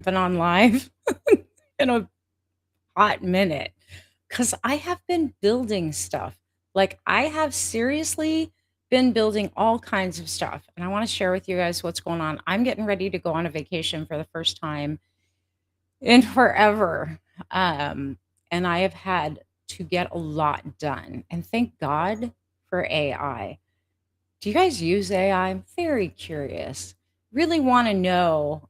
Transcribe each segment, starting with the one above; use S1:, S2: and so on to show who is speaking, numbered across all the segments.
S1: been on live in a hot minute because I have been building stuff. Like, I have seriously been building all kinds of stuff. And I want to share with you guys what's going on. I'm getting ready to go on a vacation for the first time in forever. Um, and I have had to get a lot done. And thank God for AI. Do you guys use AI? I'm very curious. Really want to know,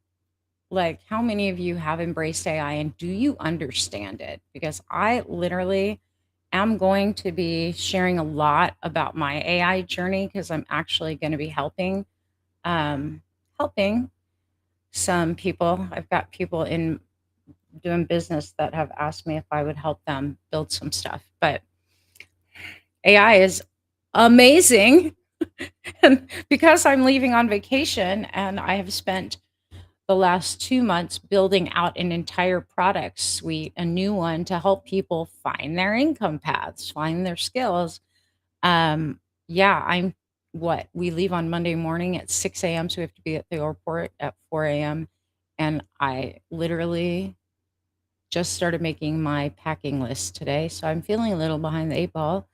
S1: like, how many of you have embraced AI and do you understand it? Because I literally am going to be sharing a lot about my AI journey because I'm actually going to be um, helping some people. I've got people in doing business that have asked me if I would help them build some stuff. But AI is amazing. And because I'm leaving on vacation and I have spent the last 2 months building out an entire product suite, a new one to help people find their income paths, find their skills. Um, yeah, we leave on Monday morning at 6 a.m. So we have to be at the airport at 4 a.m. And I literally just started making my packing list today. So I'm feeling a little behind the eight ball.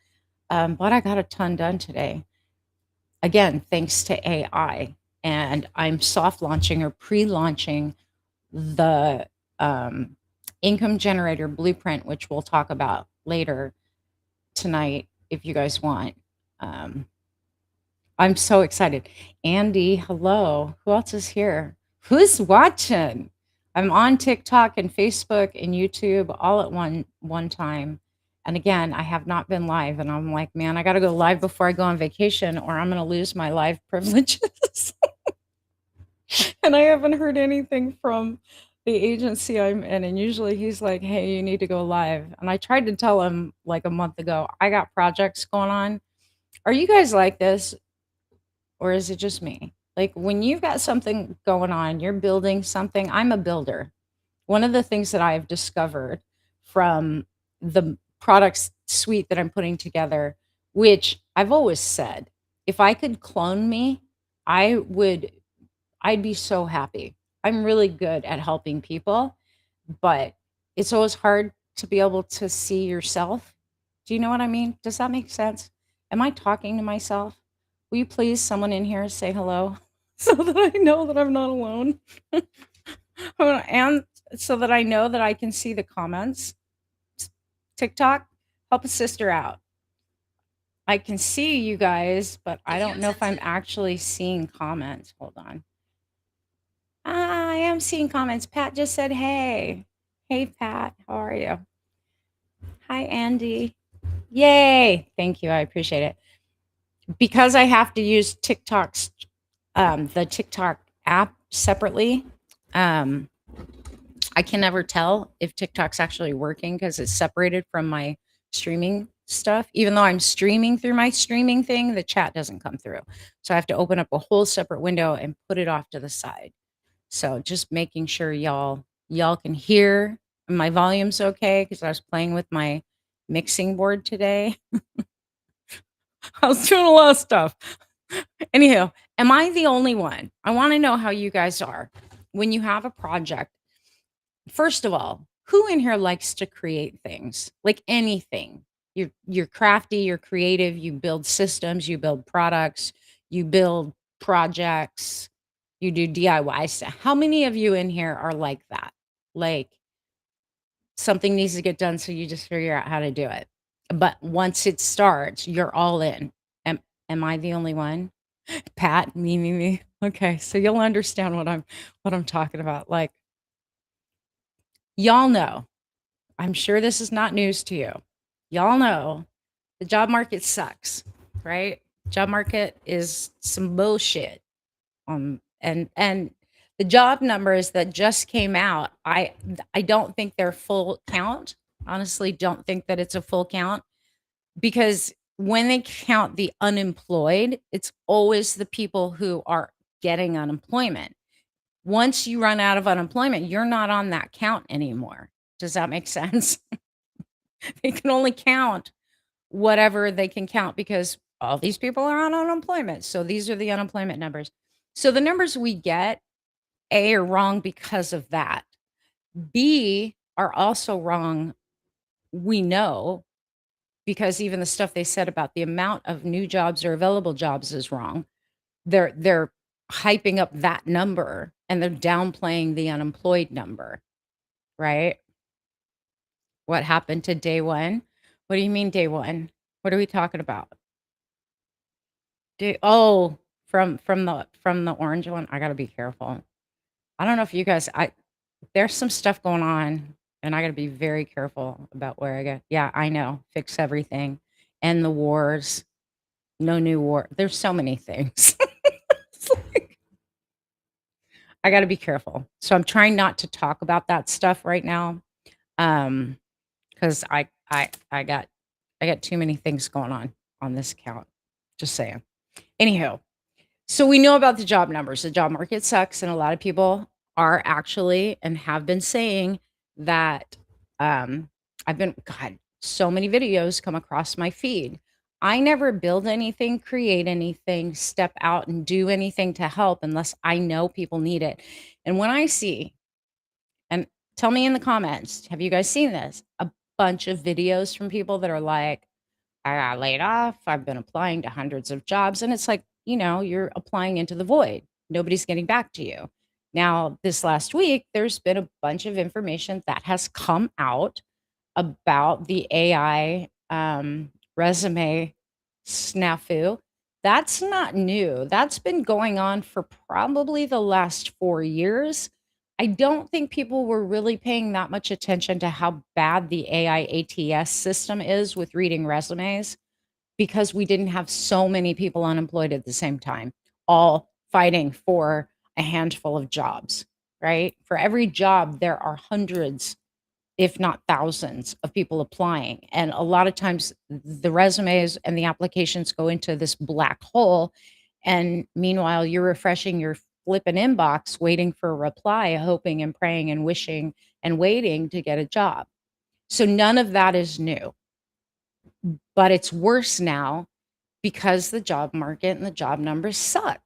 S1: But I got a ton done today. Again, thanks to AI. And I'm soft launching or pre launching the um, income generator blueprint, which we'll talk about later tonight if you guys want. Um, I'm so excited. Andy, hello. Who else is here? Who's watching? I'm on TikTok and Facebook and YouTube all at one time. And again, I have not been live and I'm like, man, I got to go live before I go on vacation or I'm going to lose my live privileges. And I haven't heard anything from the agency I'm in. And usually he's like, hey, you need to go live. And I tried to tell him like a month ago, I got projects going on. Are you guys like this? Or is it just me? Like when you've got something going on, you're building something. I'm a builder. One of the things that I've discovered from the product suite that I'm putting together, which I've always said, if I could clone me, I would I'd be so happy. I'm really good at helping people, but it's always hard to be able to see yourself. Do you know what I mean? Does that make sense? Am I talking to myself? Will you please, someone in here, say hello so that I know that I'm not alone? And so that I know that I can see the comments. TikTok, help a sister out. I can see you guys, but I don't know if I'm actually seeing comments. Hold on. I am seeing comments. Pat just said, hey. Hey, Pat. How are you? Hi, Andy. Yay. Thank you. I appreciate it. Because I have to use the TikTok app separately, um, I can never tell if TikTok's actually working because it's separated from my streaming stuff. Even though I'm streaming through my streaming thing, the chat doesn't come through. So I have to open up a whole separate window and put it off to the side. So just making sure y'all can hear my volume's okay because I was playing with my mixing board today. I was doing a lot of stuff. Anyhow, am I the only one? I want to know how you guys are when you have a project. First of all, who in here likes to create things? Like anything. You're crafty, you're creative, you build systems, you build products, you build projects, you do DIY stuff. How many of you in here are like that? Like something needs to get done, so you just figure out how to do it. But once it starts, you're all in. Am I the only one? Pat, me. Okay, so you'll understand what I'm talking about. Like y'all know, I'm sure this is not news to you. Y'all know the job market sucks, right? Job market is some bullshit. And the job numbers that just came out, I don't think they're full count. Honestly, don't think that it's a full count because when they count the unemployed, it's always the people who are getting unemployment. Once you run out of unemployment, you're not on that count anymore. Does that make sense? They can only count whatever they can count because all these people are on unemployment. So these are the unemployment numbers. So the numbers we get A, are wrong because of that. B, are also wrong, we know, because even the stuff they said about the amount of new jobs or available jobs is wrong. They're hyping up that number and they're downplaying the unemployed number, right? What happened to day 1? What do you mean day 1? What are we talking about? Oh, from the orange one? I gotta be careful. I don't know if you guys there's some stuff going on, and I gotta be very careful about where I go. Yeah, I know. Fix everything. End the wars. No new war. There's so many things. It's like I gotta be careful. So I'm trying not to talk about that stuff right now, um, 'cause I got too many things going on this account. Just saying. Anyhow, so we know about the job numbers. The job market sucks, and a lot of people are actually and have been saying that, um, I've been God, so many videos come across my feed. I never build anything, create anything, step out and do anything to help unless I know people need it. And when I see and tell me in the comments, have you guys seen this? A bunch of videos from people that are like, I got laid off. I've been applying to hundreds of jobs. And it's like, you're applying into the void. Nobody's getting back to you. Now, this last week, there's been a bunch of information that has come out about the AI resume snafu. That's not new. That's been going on for probably the last 4 years. I don't think people were really paying that much attention to how bad the AI ATS system is with reading resumes because we didn't have so many people unemployed at the same time, all fighting for a handful of jobs, right? For every job, there are hundreds, if not thousands, of people applying. And a lot of times the resumes and the applications go into this black hole. And meanwhile, you're refreshing your flipping inbox, waiting for a reply, hoping and praying and wishing and waiting to get a job. So none of that is new, but it's worse now because the job market and the job numbers suck,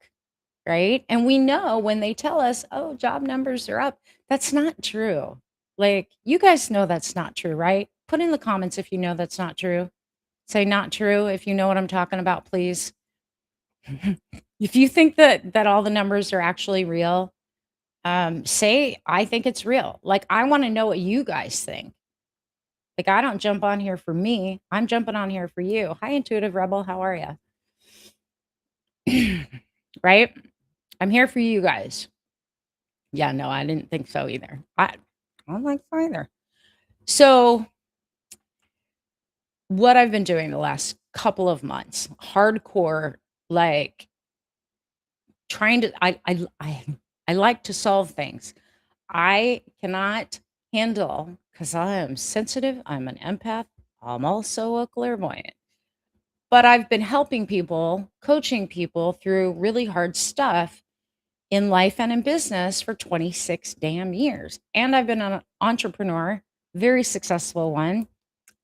S1: right? And we know when they tell us, oh, job numbers are up, that's not true. Like, you guys know that's not true, right? Put in the comments if you know that's not true. Say not true if you know what I'm talking about, please. If you think that all the numbers are actually real, say I think it's real. Like, I want to know what you guys think. Like, I don't jump on here for me. I'm jumping on here for you. Hi, Intuitive Rebel. How are you? Right? I'm here for you guys. Yeah, no, I didn't think so either. I don't think so either. So, what I've been doing the last couple of months, hardcore, like trying to, I like to solve things. I cannot handle because I am sensitive. I'm an empath. I'm also a clairvoyant. But I've been helping people, coaching people through really hard stuff in life and in business for 26 damn years. And I've been an entrepreneur, very successful one,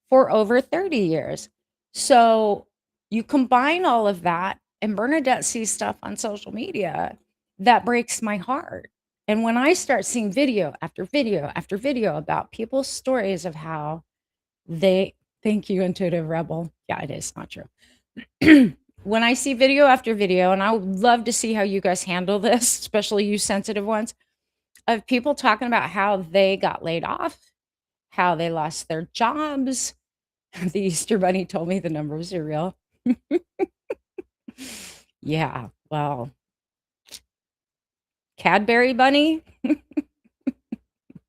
S1: for over 30 years. So you combine all of that, and Bernadette sees stuff on social media that breaks my heart. And when I start seeing video after video after video about people's stories of how they, thank you, Intuitive Rebel. Yeah, it is not true. When I see video after video, and I would love to see how you guys handle this, especially you sensitive ones, of people talking about how they got laid off, how they lost their jobs. The Easter Bunny told me the numbers are real. Yeah, well, Cadbury Bunny.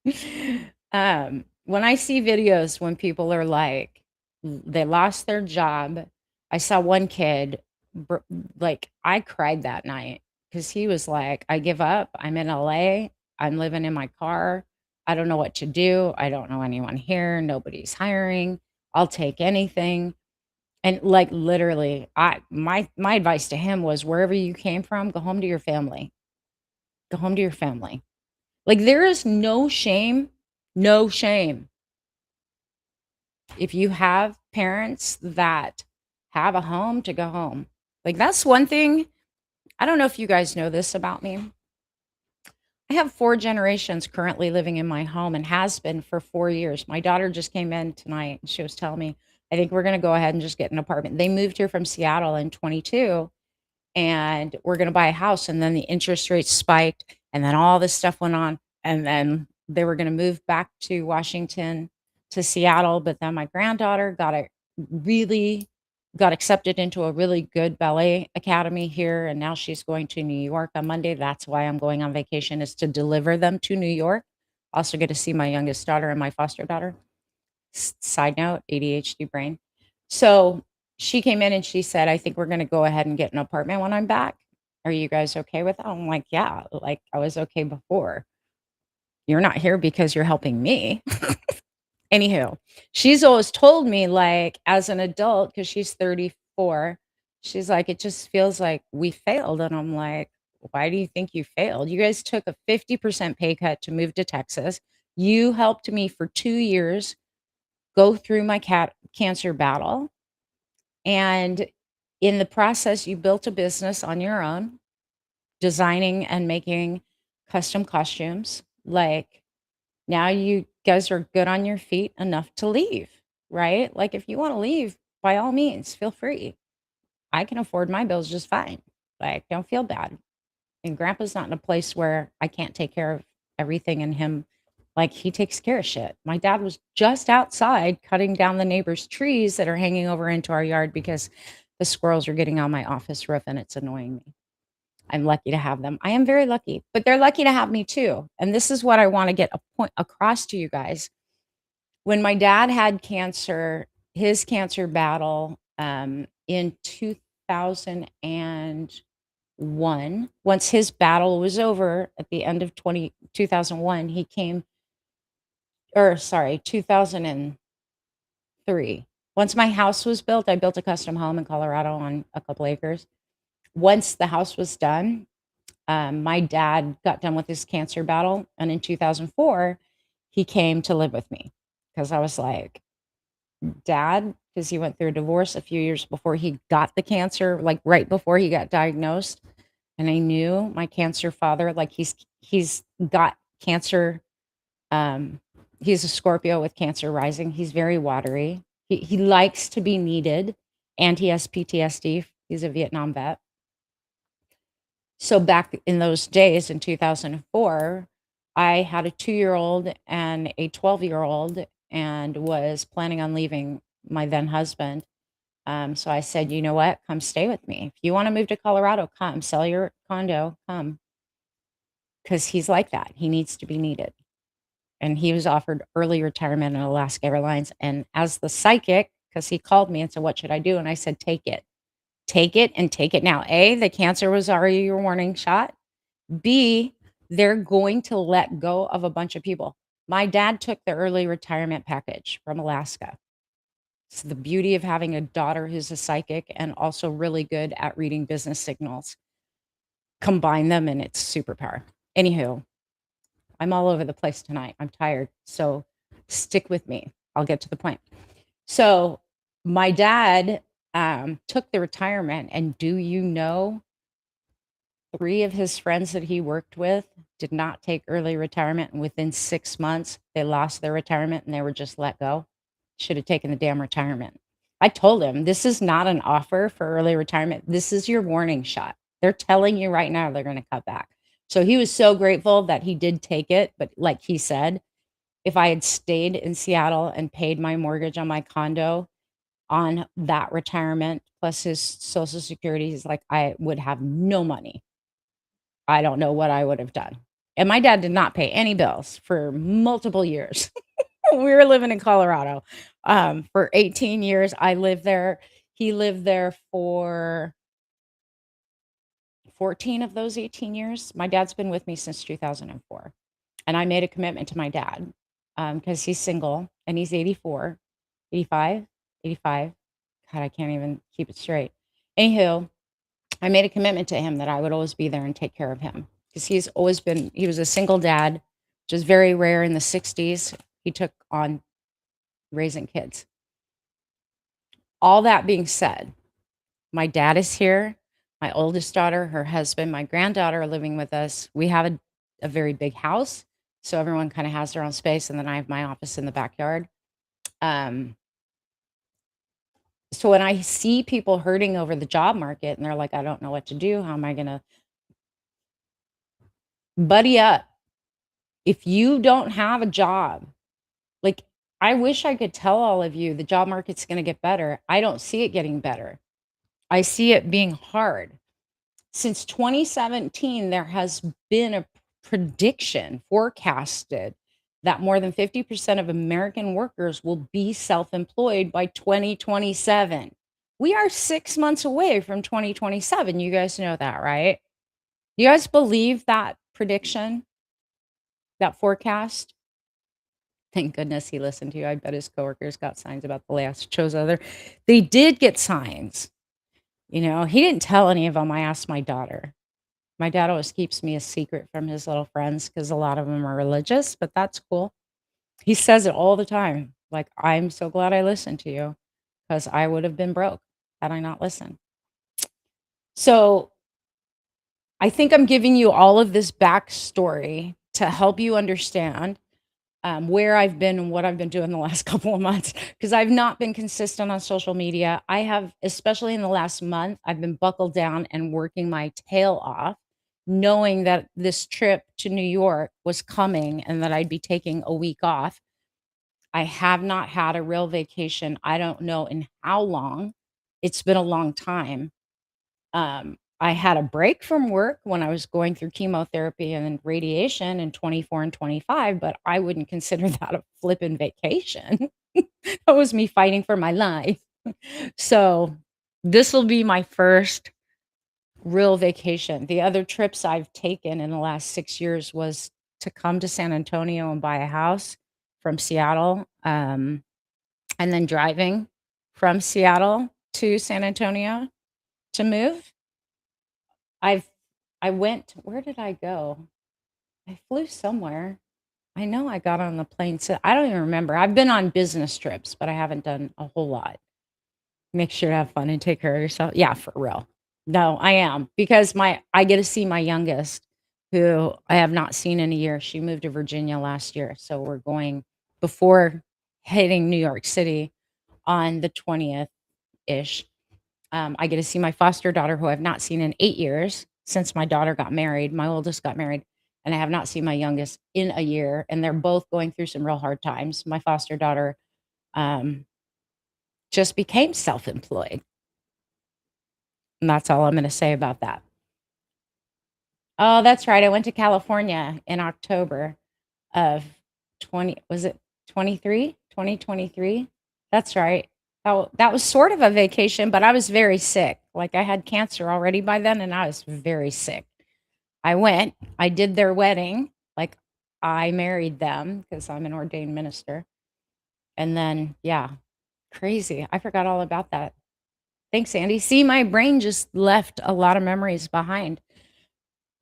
S1: When I see videos when people are like, they lost their job. I saw one kid, like, I cried that night because he was like, I give up. I'm in LA. I'm living in my car. I don't know what to do. I don't know anyone here. Nobody's hiring. I'll take anything. And like literally, my advice to him was wherever you came from, go home to your family. Go home to your family. Like there is no shame, no shame if you have parents that have a home to go home. Like that's one thing. I don't know if you guys know this about me. I have 4 generations currently living in my home and has been for 4 years. My daughter just came in tonight, and she was telling me, "I think we're gonna go ahead and just get an apartment." They moved here from Seattle in '22, and we're gonna buy a house, and then the interest rates spiked, and then all this stuff went on, and then they were gonna move back to Washington to Seattle, but then my granddaughter really got accepted into a really good ballet academy here, and now she's going to New York on Monday. That's why I'm going on vacation, is to deliver them to New York. Also get to see my youngest daughter and my foster daughter. Side note, ADHD brain. So she came in and she said, "I think we're gonna go ahead and get an apartment when I'm back. Are you guys okay with that?" I'm like, "Yeah, like I was okay before. You're not here because you're helping me." Anywho, she's always told me, like, as an adult, because she's 34, she's like, "It just feels like we failed." And I'm like, "Why do you think you failed? You guys took a 50% pay cut to move to Texas. You helped me for 2 years go through my cancer battle, and in the process, you built a business on your own, designing and making custom costumes. Like, now you guys are good on your feet enough to leave, right? Like, if you wanna leave, by all means, feel free. I can afford my bills just fine. Like, don't feel bad." And grandpa's not in a place where I can't take care of everything, and him, like, he takes care of shit. My dad was just outside cutting down the neighbor's trees that are hanging over into our yard because the squirrels are getting on my office roof, and it's annoying me. I'm lucky to have them. I am very lucky, but they're lucky to have me too. And this is what I wanna get a point across to you guys. When my dad had cancer, his cancer battle, in 2001, once his battle was over at the end of 2001, he came, or sorry, 2003. Once my house was built, I built a custom home in Colorado on a couple acres. Once the house was done, my dad got done with his cancer battle, and in 2004, he came to live with me because I was like, "Dad," because he went through a divorce a few years before he got the cancer, like, right before he got diagnosed, and I knew my cancer father, like, he's got cancer, um, he's a Scorpio with Cancer rising. He's very watery. He likes to be needed, and he has PTSD. He's a Vietnam vet. So back in those days in 2004, I had a 2-year-old and a 12-year-old and was planning on leaving my then husband. So I said, "You know what? Come stay with me. If you wanna move to Colorado, come. Sell your condo, come." 'Cause he's like that. He needs to be needed. And he was offered early retirement in Alaska Airlines, and as the psychic, because he called me and said, "What should I do?" And I said, "Take it. Take it and take it now." A, the cancer was already your warning shot. B, they're going to let go of a bunch of people. My dad took the early retirement package from Alaska. It's the beauty of having a daughter who's a psychic and also really good at reading business signals. Combine them and it's superpower. Anywho, I'm all over the place tonight. I'm tired. So stick with me. I'll get to the point. So my dad took the retirement, and do you know 3 of his friends that he worked with did not take early retirement, and within 6 months, they lost their retirement and they were just let go. Should have taken the damn retirement. I told him, "This is not an offer for early retirement. This is your warning shot. They're telling you right now they're gonna cut back." So he was so grateful that he did take it, but like he said, if I had stayed in Seattle and paid my mortgage on my condo on that retirement plus his Social Security, he's like, "I would have no money. I don't know what I would have done." And my dad did not pay any bills for multiple years. We were living in Colorado, for 18 years. I lived there. He lived there for 14 of those 18 years. My dad's been with me since 2004, and I made a commitment to my dad, because he's single and he's 84, 85, 85. God, I can't even keep it straight. Anywho, I made a commitment to him that I would always be there and take care of him because he was a single dad, which is very rare in the 60s. He took on raising kids. All that being said, my dad is here, my oldest daughter, her husband, my granddaughter are living with us. We have a very big house, so everyone kind of has their own space, and then I have my office in the backyard. Um, so when I see people hurting over the job market and they're like, I don't know what to do, how am I gonna buddy up? If you don't have a job, like, I wish I could tell all of you the job market's gonna get better. I don't see it getting better. I see it being hard. Since 2017, there has been a prediction forecasted that more than 50% of American workers will be self-employed by 2027. We are 6 months away from 2027. You guys know that, right? You guys believe that prediction, that forecast? Thank goodness he listened to you. I bet his coworkers got signs about the last chose other. They did get signs. You know, he didn't tell any of them. I asked my daughter. My dad always keeps me a secret from his little friends because a lot of them are religious, but that's cool. He says it all the time. Like, I'm so glad I listened to you because I would have been broke had I not listened. So I think I'm giving you all of this backstory to help you understand where I've been and what I've been doing the last couple of months because I've not been consistent on social media. I have, especially in the last month, I've been buckled down and working my tail off, knowing that this trip to New York was coming and that I'd be taking a week off. I have not had a real vacation. I don't know in how long. It's been a long time. I had a break from work when I was going through chemotherapy and then radiation in 24 and 25, but I wouldn't consider that a flippin' vacation. That was me fighting for my life. So this will be my first real vacation. The other trips I've taken in the last 6 years was to come to San Antonio and buy a house from Seattle, and then driving from Seattle to San Antonio to move. I've I went where did I go? I flew somewhere. I know I got on the plane, so I don't even remember. I've been on business trips, but I haven't done a whole lot. Make sure to have fun and take care of yourself. Yeah, for real. No, I am because my I get to see my youngest, who I have not seen in a year. She moved to Virginia last year, so we're going before hitting New York City on the 20th ish. I get to see my foster daughter, who I've not seen in 8 years since my daughter got married. My oldest got married, and I have not seen my youngest in a year. And they're both going through some real hard times. My foster daughter um, just became self employed. And that's all I'm going to say about that. Oh, that's right. I went to California in October of 20, was it 23? 2023? That's right. That was sort of a vacation, but I was very sick. Like I had cancer already by then and I was very sick. I went, I did their wedding, like I married them because I'm an ordained minister. And then, yeah, crazy. I forgot all about that. Thanks, Andy. See, my brain just left a lot of memories behind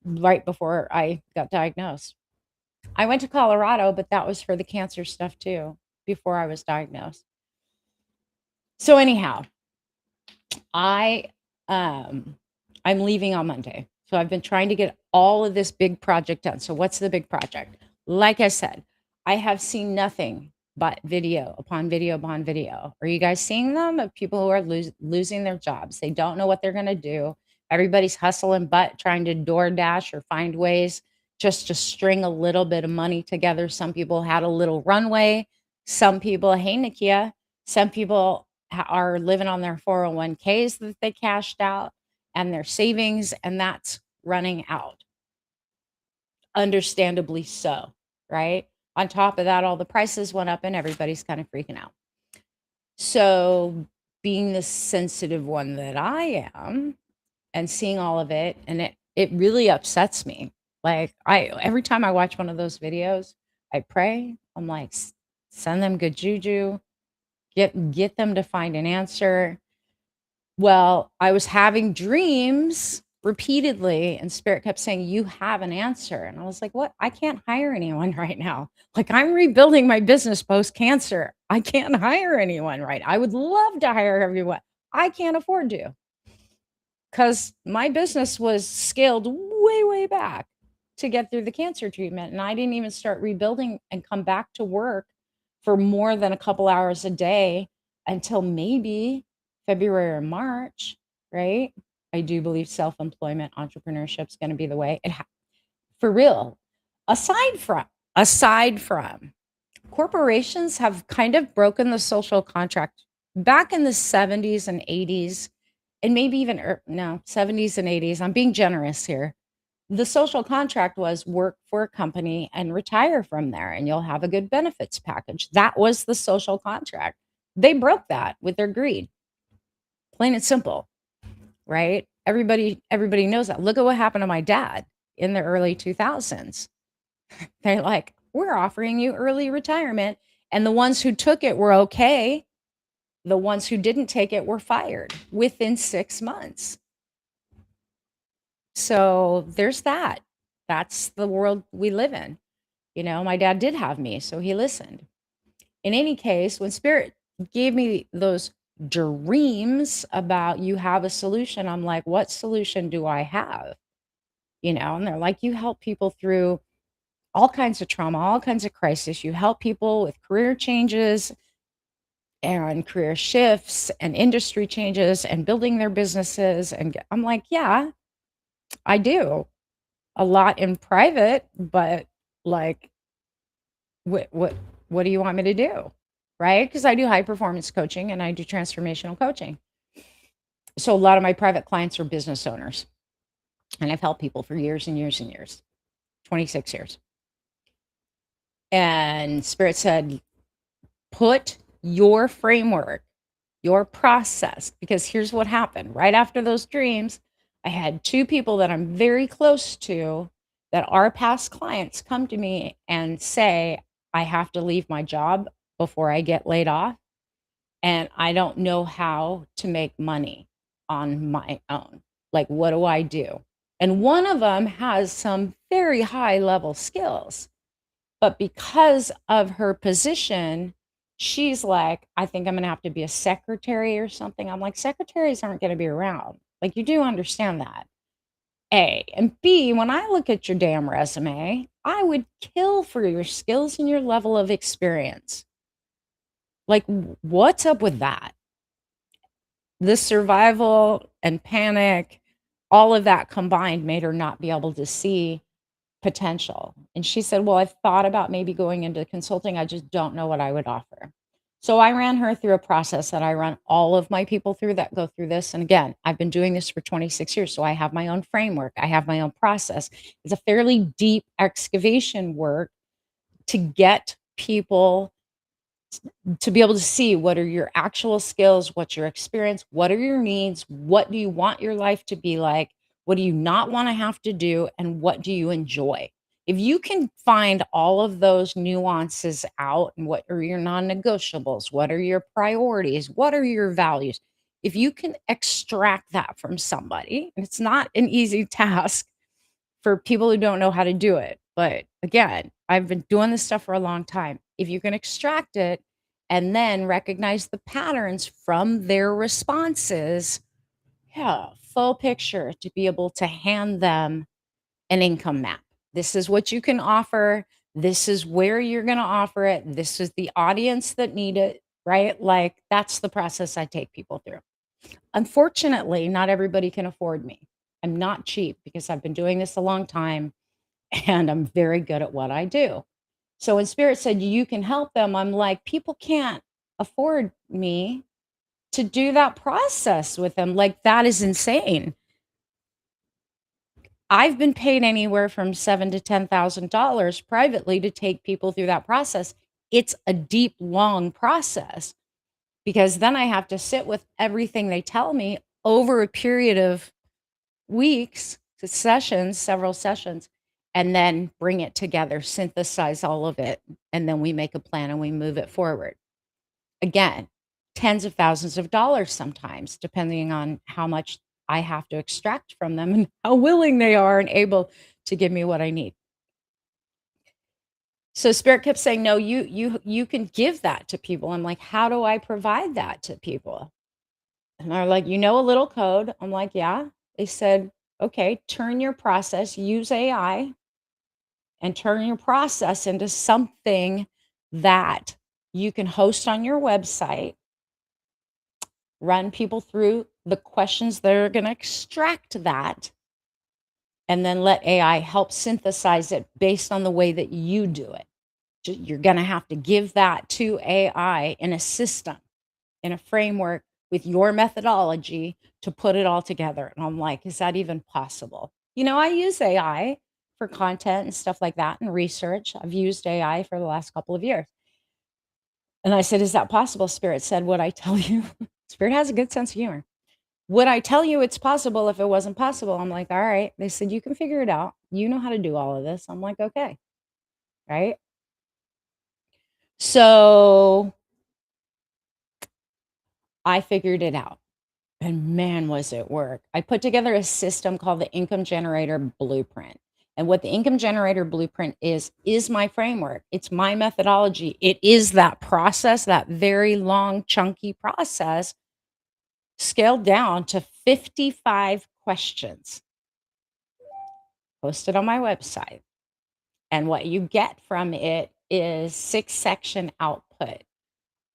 S1: right before I got diagnosed. I went to Colorado, but that was for the cancer stuff too, before I was diagnosed. So anyhow, I um I'm leaving on Monday. So I've been trying to get all of this big project done. So what's the big project? Like I said, I have seen nothing but video upon video upon video. Are you guys seeing them of people who are losing their jobs? They don't know what they're going to do. Everybody's hustling butt trying to DoorDash or find ways just to string a little bit of money together. Some people had a little runway. Some people, hey, Nikia, some people are living on their 401ks that they cashed out and their savings, and that's running out. Understandably so, right? On top of that, all the prices went up and everybody's kind of freaking out. So, being the sensitive one that I am and seeing all of it, and it really upsets me. Like I every time I watch one of those videos, I pray. I'm like, send them good juju, get them to find an answer. Well, I was having dreams repeatedly, and spirit kept saying, "You have an answer." And I was like, "What? I can't hire anyone right now. Like, I'm rebuilding my business post cancer. I can't hire anyone right. I would love to hire everyone. I can't afford to because my business was scaled way, way back. to get through the cancer treatment. And I didn't even start rebuilding and come back to work for more than a couple hours a day until maybe February or March, right? I do believe self-employment entrepreneurship is going to be the way. For real. Aside from aside from corporations have kind of broken the social contract back in the 70s and 80s, and maybe even no, 70s and 80s. I'm being generous here. The social contract was work for a company and retire from there, and you'll have a good benefits package. That was the social contract. They broke that with their greed, plain and simple, right? Everybody knows that. Look at what happened to my dad in the early 2000s. They're like, we're offering you early retirement. And the ones who took it were okay. The ones who didn't take it were fired within 6 months. So there's that. That's the world we live in. You know, my dad did have me, so he listened. In any case, when Spirit gave me those dreams about you have a solution, I'm like, what solution do I have? You know, and they're like, you help people through all kinds of trauma, all kinds of crisis. You help people with career changes and career shifts and industry changes and building their businesses. And I'm like, yeah, I do a lot in private, but like, what, what, what do you want me to do? Right? Because I do high performance coaching and I do transformational coaching. So a lot of my private clients are business owners, and I've helped people for years and years and years, 26 years. And Spirit said, put your framework, your process, because here's what happened. Right after those dreams, I had two people that I'm very close to that are past clients come to me and say, I have to leave my job before I get laid off. And I don't know how to make money on my own. Like, what do I do? And one of them has some very high level skills. But because of her position, she's like, I think I'm going to have to be a secretary or something. I'm like, secretaries aren't going to be around. Like, you do understand that. A. And B, when I look at your damn resume, I would kill for your skills and your level of experience. Like, what's up with that? The survival and panic, all of that combined made her not be able to see potential. And she said, well, I've thought about maybe going into consulting. I just don't know what I would offer. So I ran her through a process that I run all of my people through that go through this. And again, I've been doing this for 26 years. So I have my own framework. I have my own process. It's a fairly deep excavation work to get people to be able to see what are your actual skills, what's your experience, what are your needs, what do you want your life to be like, what do you not want to have to do, and what do you enjoy. If you can find all of those nuances out, and what are your non-negotiables, what are your priorities, what are your values, if you can extract that from somebody, and it's not an easy task for people who don't know how to do it. But again, I've been doing this stuff for a long time. If you can extract it and then recognize the patterns from their responses, yeah, full picture to be able to hand them an income map. This is what you can offer. This is where you're going to offer it. This is the audience that need it, right? Like, that's the process I take people through. Unfortunately, not everybody can afford me. I'm not cheap because I've been doing this a long time and I'm very good at what I do. So when Spirit said you can help them, I'm like, people can't afford me to do that process with them. Like, that is insane. I've been paid anywhere from $7,000 to $10,000 privately to take people through that process. It's a deep, long process because then I have to sit with everything they tell me over a period of weeks, sessions, several sessions, and then bring it together, synthesize all of it, and then we make a plan and we move it forward. Again, tens of thousands of dollars sometimes, depending on how much I have to extract from them and how willing they are and able to give me what I need. So Spirit kept saying, no, you can give that to people. I'm like, how do I provide that to people? And they're like, you know, a little code. I'm like, yeah. They said, okay, turn your process, use AI and turn your process into something that you can host on your website, run people through the questions that are going to extract that, and then let AI help synthesize it based on the way that you do it. You're going to have to give that to AI in a system, in a framework with your methodology to put it all together. And I'm like, is that even possible? I use AI for content and stuff like that and research. I've used AI for the last couple of years. And I said, is that possible? Spirit said, would I tell you? Spirit has a good sense of humor. Would I tell you it's possible if it wasn't possible? I'm like, all right. They said, you can figure it out. You know how to do all of this. I'm like, okay. Right. So I figured it out. And man, was it work. I put together a system called the Income Generator Blueprint. And what the Income Generator Blueprint is my framework. It's my methodology. It is that process, that very long, chunky process, scaled down to 55 questions, posted on my website. And what you get from it is 6-section output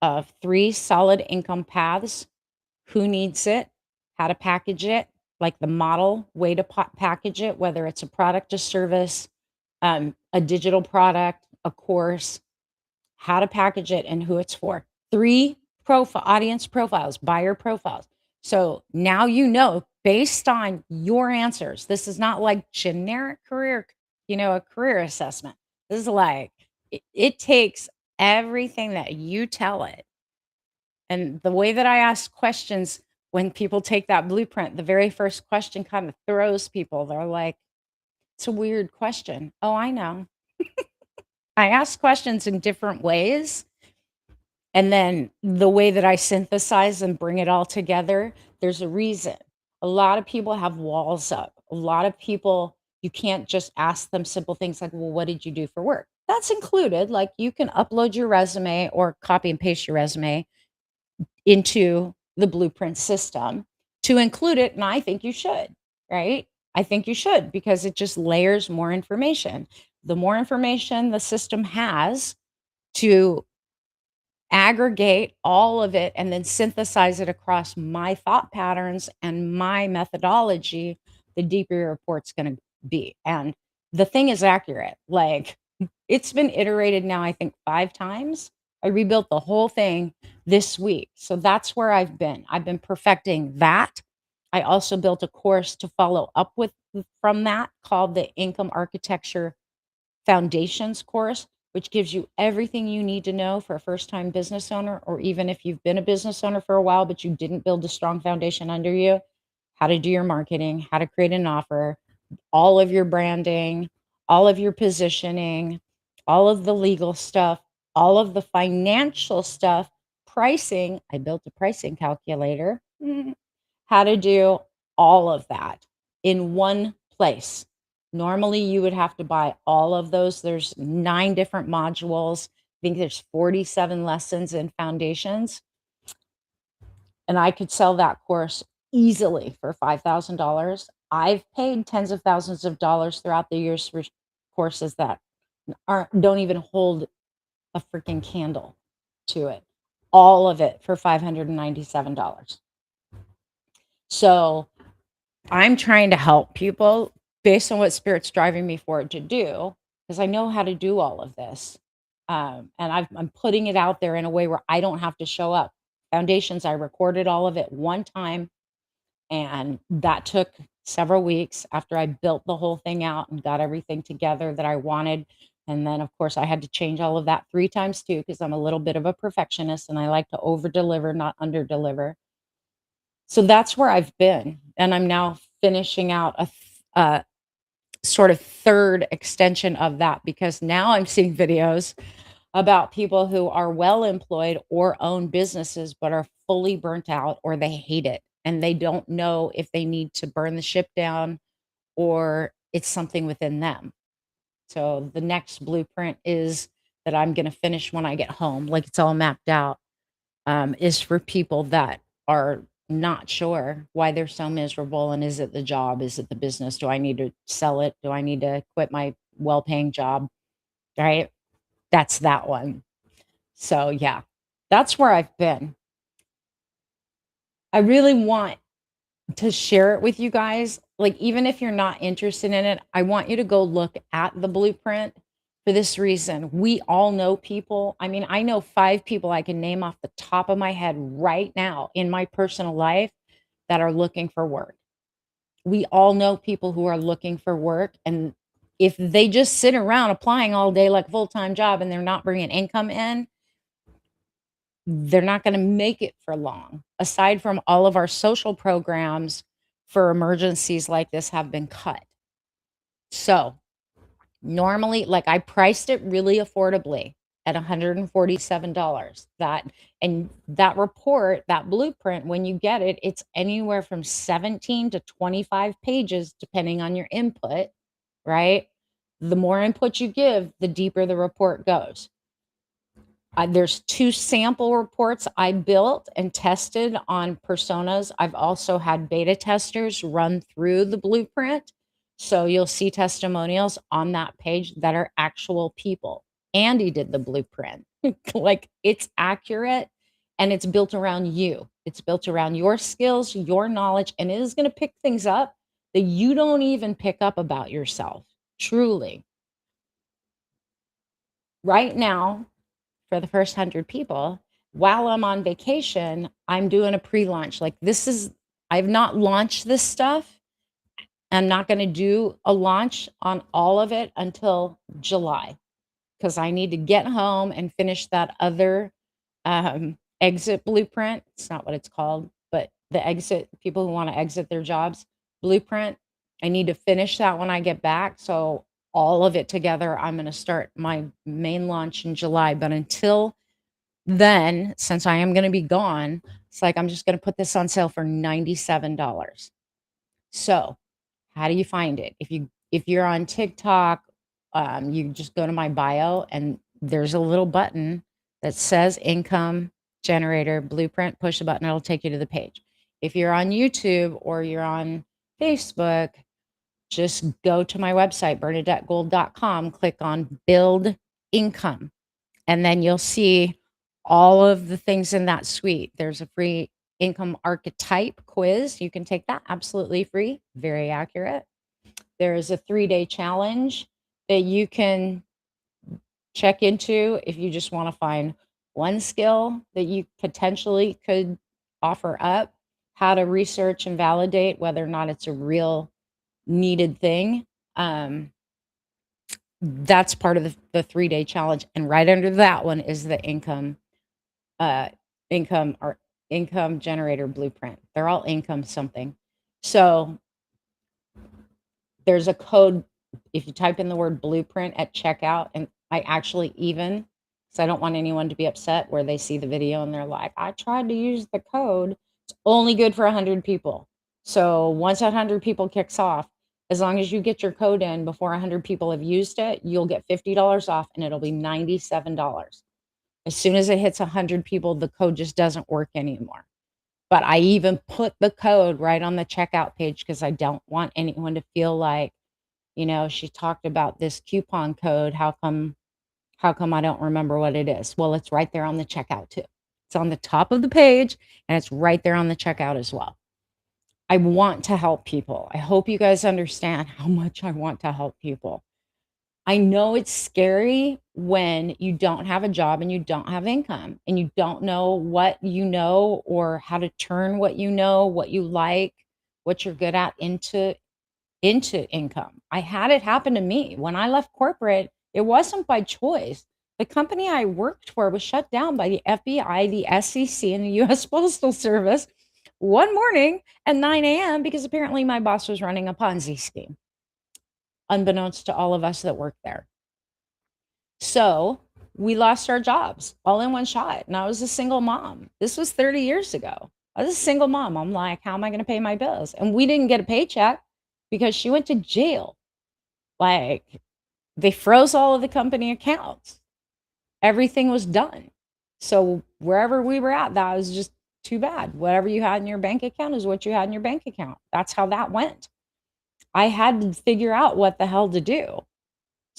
S1: of 3 solid income paths, who needs it, how to package it, like the model way to package it, whether it's a product, a service, a digital product, a course, how to package it, and who it's for. 3 audience profiles, buyer profiles. So now based on your answers. This is not like generic career, a career assessment. This is like it takes everything that you tell it. And the way that I ask questions when people take that blueprint, the very first question kind of throws people. They're like, it's a weird question. Oh, I know. I ask questions in different ways. And then the way that I synthesize and bring it all together, there's a reason. A lot of people have walls up. A lot of people, you can't just ask them simple things like, well, what did you do for work? That's included. Like you can upload your resume or copy and paste your resume into the blueprint system to include it. And I think you should, right? I think you should because it just layers more information. The more information the system has to aggregate all of it and then synthesize it across my thought patterns and my methodology, the deeper your report's going to be. And the thing is accurate. Like it's been iterated now, I think 5 times. I rebuilt the whole thing this week. So that's where I've been. I've been perfecting that. I also built a course to follow up with from that called the Income Architecture Foundations course, which gives you everything you need to know for a first-time business owner, or even if you've been a business owner for a while, but you didn't build a strong foundation under you, how to do your marketing, how to create an offer, all of your branding, all of your positioning, all of the legal stuff, all of the financial stuff, pricing. I built a pricing calculator, how to do all of that in one place. Normally, you would have to buy all of those. There's 9 different modules. I think there's 47 lessons in foundations. And I could sell that course easily for $5,000. I've paid tens of thousands of dollars throughout the years for courses that don't even hold a freaking candle to it. All of it for $597. So I'm trying to help people based on what Spirit's driving me forward to do, because I know how to do all of this. And I'm putting it out there in a way where I don't have to show up. Foundations, I recorded all of it one time, and that took several weeks after I built the whole thing out and got everything together that I wanted. And then, of course, I had to change all of that 3 times too, because I'm a little bit of a perfectionist and I like to over deliver, not under deliver. So that's where I've been. And I'm now finishing out a sort of third extension of that, because now I'm seeing videos about people who are well employed or own businesses but are fully burnt out, or they hate it and they don't know if they need to burn the ship down or it's something within them. So the next blueprint is that I'm going to finish when I get home, like it's all mapped out, is for people that are not sure why they're so miserable. And is it the job? Is it the business? Do I need to sell it? Do I need to quit my well-paying job, right? That's that one. So, yeah, that's where I've been. I really want to share it with you guys. Like, even if you're not interested in it, I want you to go look at the blueprint for this reason. We all know people. I mean, I know 5 people I can name off the top of my head right now in my personal life that are looking for work. We all know people who are looking for work, and if they just sit around applying all day like a full-time job and they're not bringing income in, they're not gonna make it for long. Aside from all of our social programs for emergencies like this have been cut. So, normally, like, I priced it really affordably at $147. That report, that blueprint, when you get it, it's anywhere from 17 to 25 pages depending on your input, right? The more input you give, the deeper the report goes. There's 2 sample reports I built and tested on personas. I've also had beta testers run through the blueprint. So you'll see testimonials on that page that are actual people. Andy did the blueprint. Like, it's accurate and it's built around you. It's built around your skills, your knowledge, and it is going to pick things up that you don't even pick up about yourself. Truly. Right now, for the first 100 people, while I'm on vacation, I'm doing a pre-launch. Like, I've not launched this stuff. I'm not going to do a launch on all of it until July because I need to get home and finish that other exit blueprint. It's not what it's called, but the exit, people who want to exit their jobs blueprint. I need to finish that when I get back. So all of it together, I'm going to start my main launch in July. But until then, since I am going to be gone, it's like I'm just going to put this on sale for $97. So, how do you find it? If you're on TikTok, you just go to my bio and there's a little button that says income generator blueprint. Push the button, it'll take you to the page. If you're on YouTube or you're on Facebook, just go to my website, bernadettegold.com, click on build income, and then you'll see all of the things in that suite. There's a free income archetype quiz. You can take that absolutely free, very accurate. There is a 3-day challenge that you can check into if you just want to find one skill that you potentially could offer up, how to research and validate whether or not it's a real needed thing. That's part of the 3-day challenge. And right under that one is the uh, income generator blueprint. They're all income something. So there's a code if you type in the word blueprint at checkout, and I actually even, because I don't want anyone to be upset where they see the video and they're like, I tried to use the code. It's only good for 100 people. So once 100 people kicks off, as long as you get your code in before 100 people have used it, you'll get $50 off and it'll be $97. As soon as it hits 100 people, the code just doesn't work anymore. But I even put the code right on the checkout page because I don't want anyone to feel like, she talked about this coupon code. How come I don't remember what it is? Well, it's right there on the checkout too. It's on the top of the page and it's right there on the checkout as well. I want to help people. I hope you guys understand how much I want to help people. I know it's scary when you don't have a job and you don't have income and you don't know what you know or how to turn what you know, what you like, what you're good at into income. I had it happen to me. When I left corporate, it wasn't by choice. The company I worked for was shut down by the FBI, the SEC, and the US Postal Service one morning at 9 a.m. because apparently my boss was running a Ponzi scheme, unbeknownst to all of us that worked there. So we lost our jobs all in one shot. And I was a single mom. This was 30 years ago. I was a single mom. I'm like, how am I going to pay my bills? And we didn't get a paycheck because she went to jail. Like, they froze all of the company accounts. Everything was done. So wherever we were at, that was just too bad. Whatever you had in your bank account is what you had in your bank account. That's how that went. I had to figure out what the hell to do.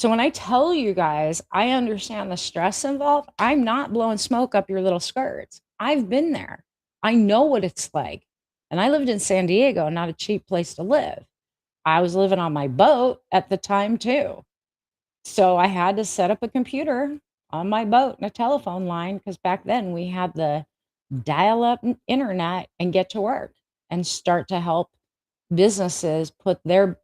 S1: So when I tell you guys, I understand the stress involved, I'm not blowing smoke up your little skirts. I've been there. I know what it's like. And I lived in San Diego, not a cheap place to live. I was living on my boat at the time too. So I had to set up a computer on my boat and a telephone line because back then we had the dial up internet and get to work and start to help businesses put their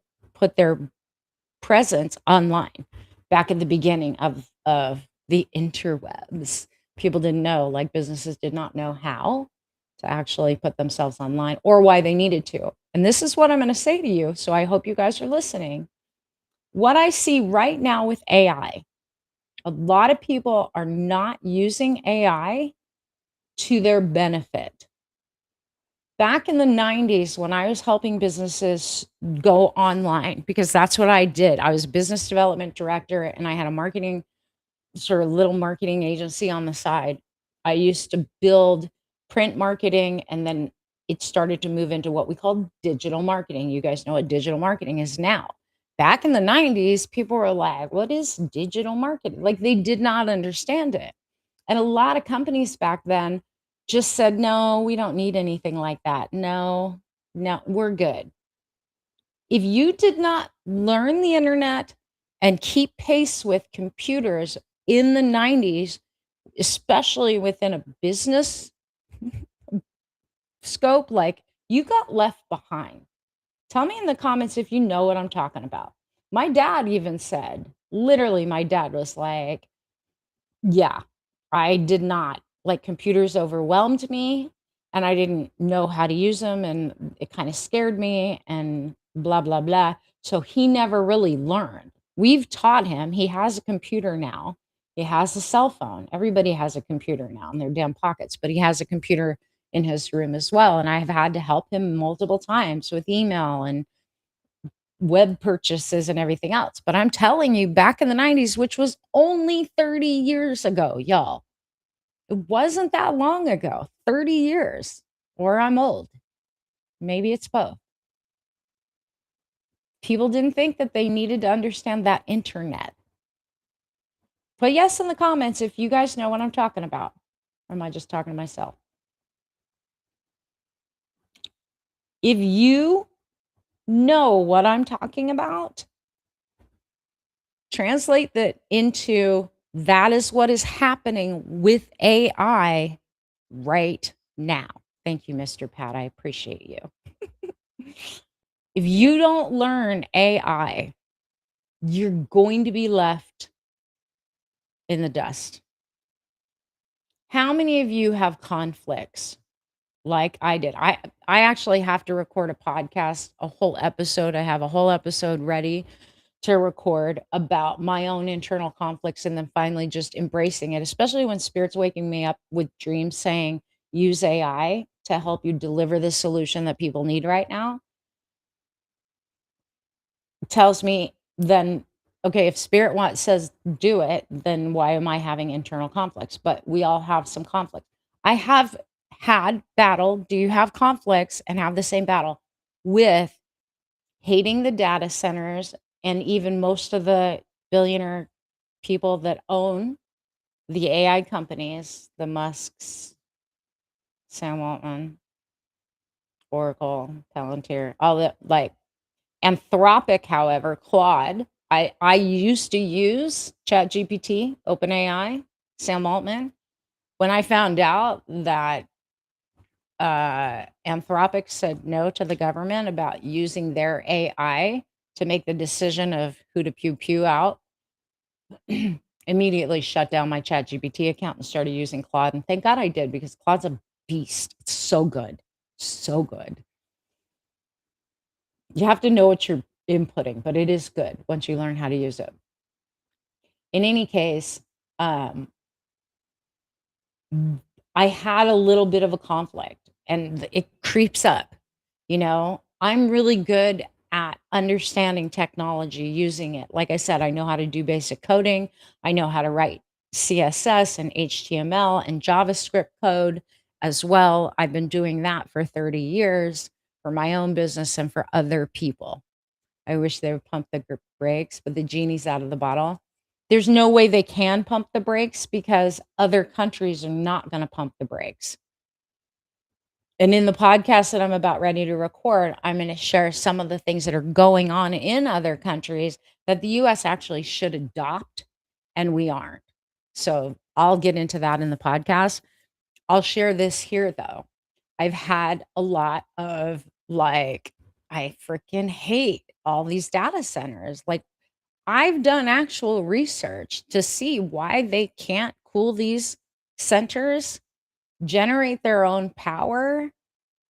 S1: presence online back at the beginning of the interwebs. People didn't know, like businesses did not know how to actually put themselves online or why they needed to. And this is what I'm going to say to you. So I hope you guys are listening. What I see right now with AI, a lot of people are not using AI to their benefit. Back in the 90s, when I was helping businesses go online, because that's what I did, I was a business development director and I had a marketing, sort of little marketing agency on the side. I used to build print marketing and then it started to move into what we call digital marketing. You guys know what digital marketing is now. Back in the 90s, people were like, what is digital marketing? Like they did not understand it. And a lot of companies back then just said, no, we don't need anything like that. No, no, we're good. If you did not learn the internet and keep pace with computers in the 90s, especially within a business scope, like you got left behind. Tell me in the comments if you know what I'm talking about. My dad even said, literally, my dad was like, yeah, I did not. Like computers overwhelmed me and I didn't know how to use them and it kind of scared me and blah blah blah. So he never really learned. We've taught him. He has a computer now. He has a cell phone. Everybody has a computer now in their damn pockets, but he has a computer in his room as well and I've had to help him multiple times with email and web purchases and everything else. But I'm telling you, back in the 90s, which was only 30 years ago, y'all, it wasn't that long ago, 30 years, or I'm old. Maybe it's both. People didn't think that they needed to understand that internet. Put yes in the comments if you guys know what I'm talking about. Or am I just talking to myself? If you know what I'm talking about, translate that into that is what is happening with AI right now. Thank you, Mr. Pat. I appreciate you. If you don't learn AI, you're going to be left in the dust. How many of you have conflicts like I did? I actually have to record a podcast, a whole episode. I have a whole episode ready to record about my own internal conflicts and then finally just embracing it, especially when spirit's waking me up with dreams saying, use AI to help you deliver the solution that people need right now. It tells me then, okay, if says do it, then why am I having internal conflicts? But we all have some conflict. I have had battle. Do you have conflicts and have the same battle with hating the data centers and even most of the billionaire people that own the AI companies, the Musks, Sam Altman, Oracle, Palantir, all that, like Anthropic, however, Claude. I used to use ChatGPT, OpenAI, Sam Altman. When I found out that Anthropic said no to the government about using their AI to make the decision of who to pew pew out, immediately shut down my ChatGPT account and started using Claude. And thank God I did because Claude's a beast. It's so good. So good. You have to know what you're inputting, but it is good once you learn how to use it. In any case, I had a little bit of a conflict and it creeps up. You know, I'm really good at understanding technology, using it. Like I said, I know how to do basic coding. I know how to write CSS and HTML and JavaScript code as well. I've been doing that for 30 years for my own business and for other people. I wish they would pump the brakes, but the genie's out of the bottle. There's no way they can pump the brakes because other countries are not gonna pump the brakes. And in the podcast that I'm about ready to record, I'm gonna share some of the things that are going on in other countries that the US actually should adopt, and we aren't. So, I'll get into that in the podcast. I'll share this here, though. I've had a lot of, like, I freaking hate all these data centers. Like, I've done actual research to see why they can't cool these centers, generate their own power,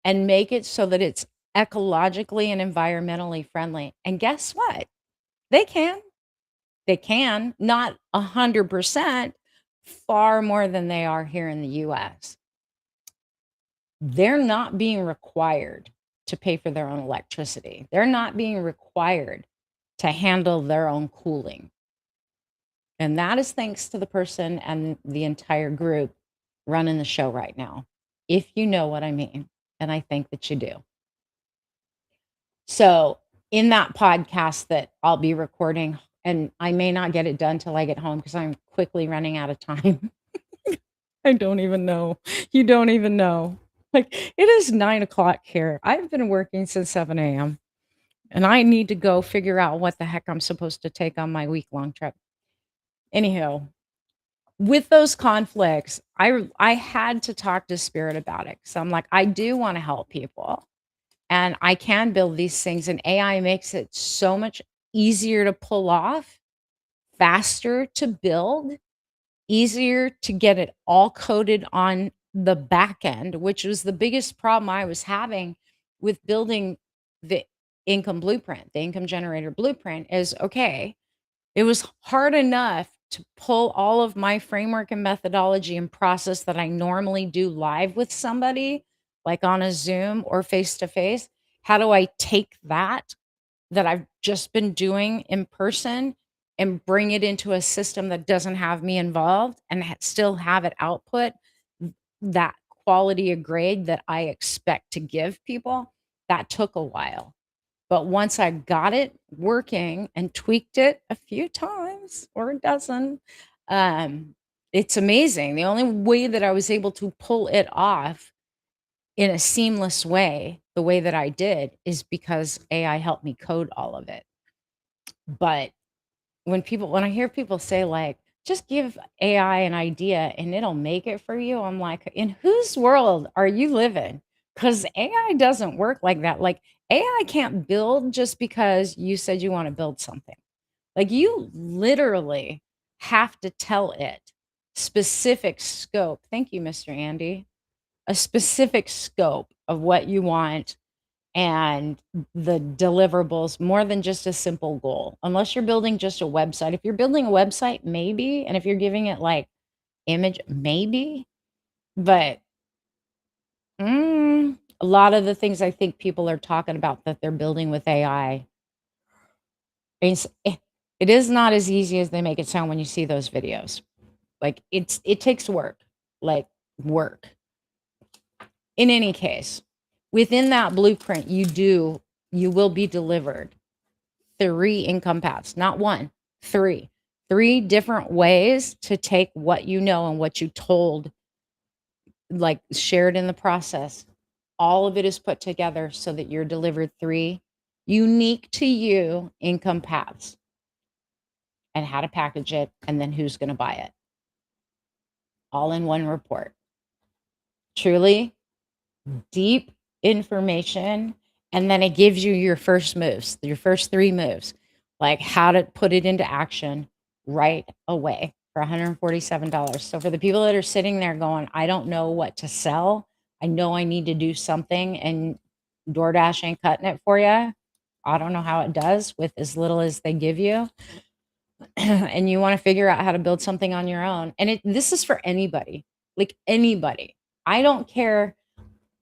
S1: and make it so that it's ecologically and environmentally friendly. And guess what? They can. They can, not 100%, far more than they are here in the US. They're not being required to pay for their own electricity. They're not being required to handle their own cooling. And that is thanks to the person and the entire group running the show right now, if you know what I mean. And I think that you do. So, in that podcast that I'll be recording, and I may not get it done till I get home because I'm quickly running out of time. I don't even know. You don't even know. Like, it is 9 o'clock here. I've been working since 7 a.m. and I need to go figure out what the heck I'm supposed to take on my week-long trip. Anyhow, with those conflicts, I had to talk to Spirit about it. So I'm like, I do want to help people and I can build these things, and AI makes it so much easier to pull off, faster to build, easier to get it all coded on the back end, which was the biggest problem I was having with building the income blueprint, the income generator blueprint is okay. It was hard enough to pull all of my framework and methodology and process that I normally do live with somebody, like on a Zoom or face to face. How do I take that I've just been doing in person and bring it into a system that doesn't have me involved and still have it output that quality of grade that I expect to give people? That took a while. But once I got it working and tweaked it a few times or a dozen, um, it's amazing. The only way that I was able to pull it off in a seamless way, the way that I did, is because AI helped me code all of it. But when I hear people say, like, "Just give AI an idea and it'll make it for you," I'm like, "In whose world are you living?" Because AI doesn't work like that. Like, AI can't build just because you said you wanna build something. Like, you literally have to tell it specific scope. Thank you, Mr. Andy. A specific scope of what you want and the deliverables more than just a simple goal. Unless you're building just a website. If you're building a website, maybe, and if you're giving it like image, maybe, but a lot of the things I think people are talking about that they're building with AI, it is not as easy as they make it sound when you see those videos. Like it takes work, like work. In any case, within that blueprint, you will be delivered 3 income paths, not 1, 3. 3 different ways to take what you know and what you told, like, shared in the process. All of it is put together so that you're delivered 3 unique to you income paths, and how to package it, and then who's gonna buy it. All in one report. Truly deep information, and then it gives you your first moves, your first 3 moves, like how to put it into action right away for $147. So for the people that are sitting there going, "I don't know what to sell. I know I need to do something," and DoorDash ain't cutting it for you. I don't know how it does with as little as they give you. And you wanna figure out how to build something on your own. And this is for anybody, like anybody. I don't care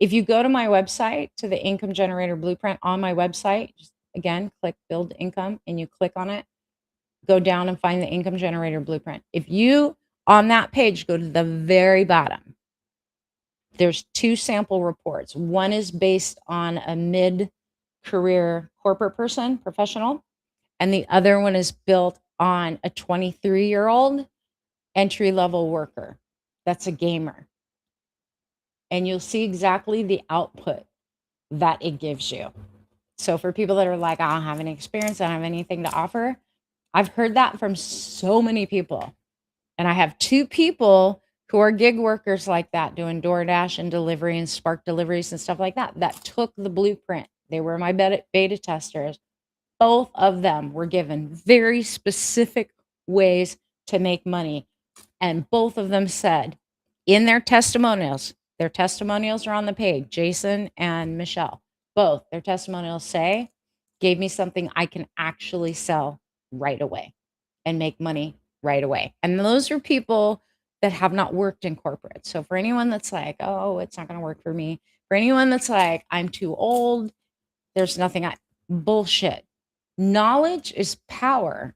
S1: if you go to my website, to the income generator blueprint on my website, just again, click build income and you click on it, go down and find the income generator blueprint. If you on that page go to the very bottom, there's 2 sample reports. One is based on a mid career corporate person, professional, and the other one is built on a 23-year-old entry level worker that's a gamer. And you'll see exactly the output that it gives you. So for people that are like, I don't have any experience, I don't have anything to offer, I've heard that from so many people. And I have two people who are gig workers like that, doing DoorDash and delivery and Spark deliveries and stuff like that, that took the blueprint. They were my beta testers. Both of them were given very specific ways to make money. And both of them said in their testimonials are on the page, Jason and Michelle, both their testimonials say, gave me something I can actually sell right away and make money right away. And those are people that have not worked in corporate. So for anyone that's like, oh, it's not going to work for me, for anyone that's like, I'm too old, there's nothing bullshit. Knowledge is power.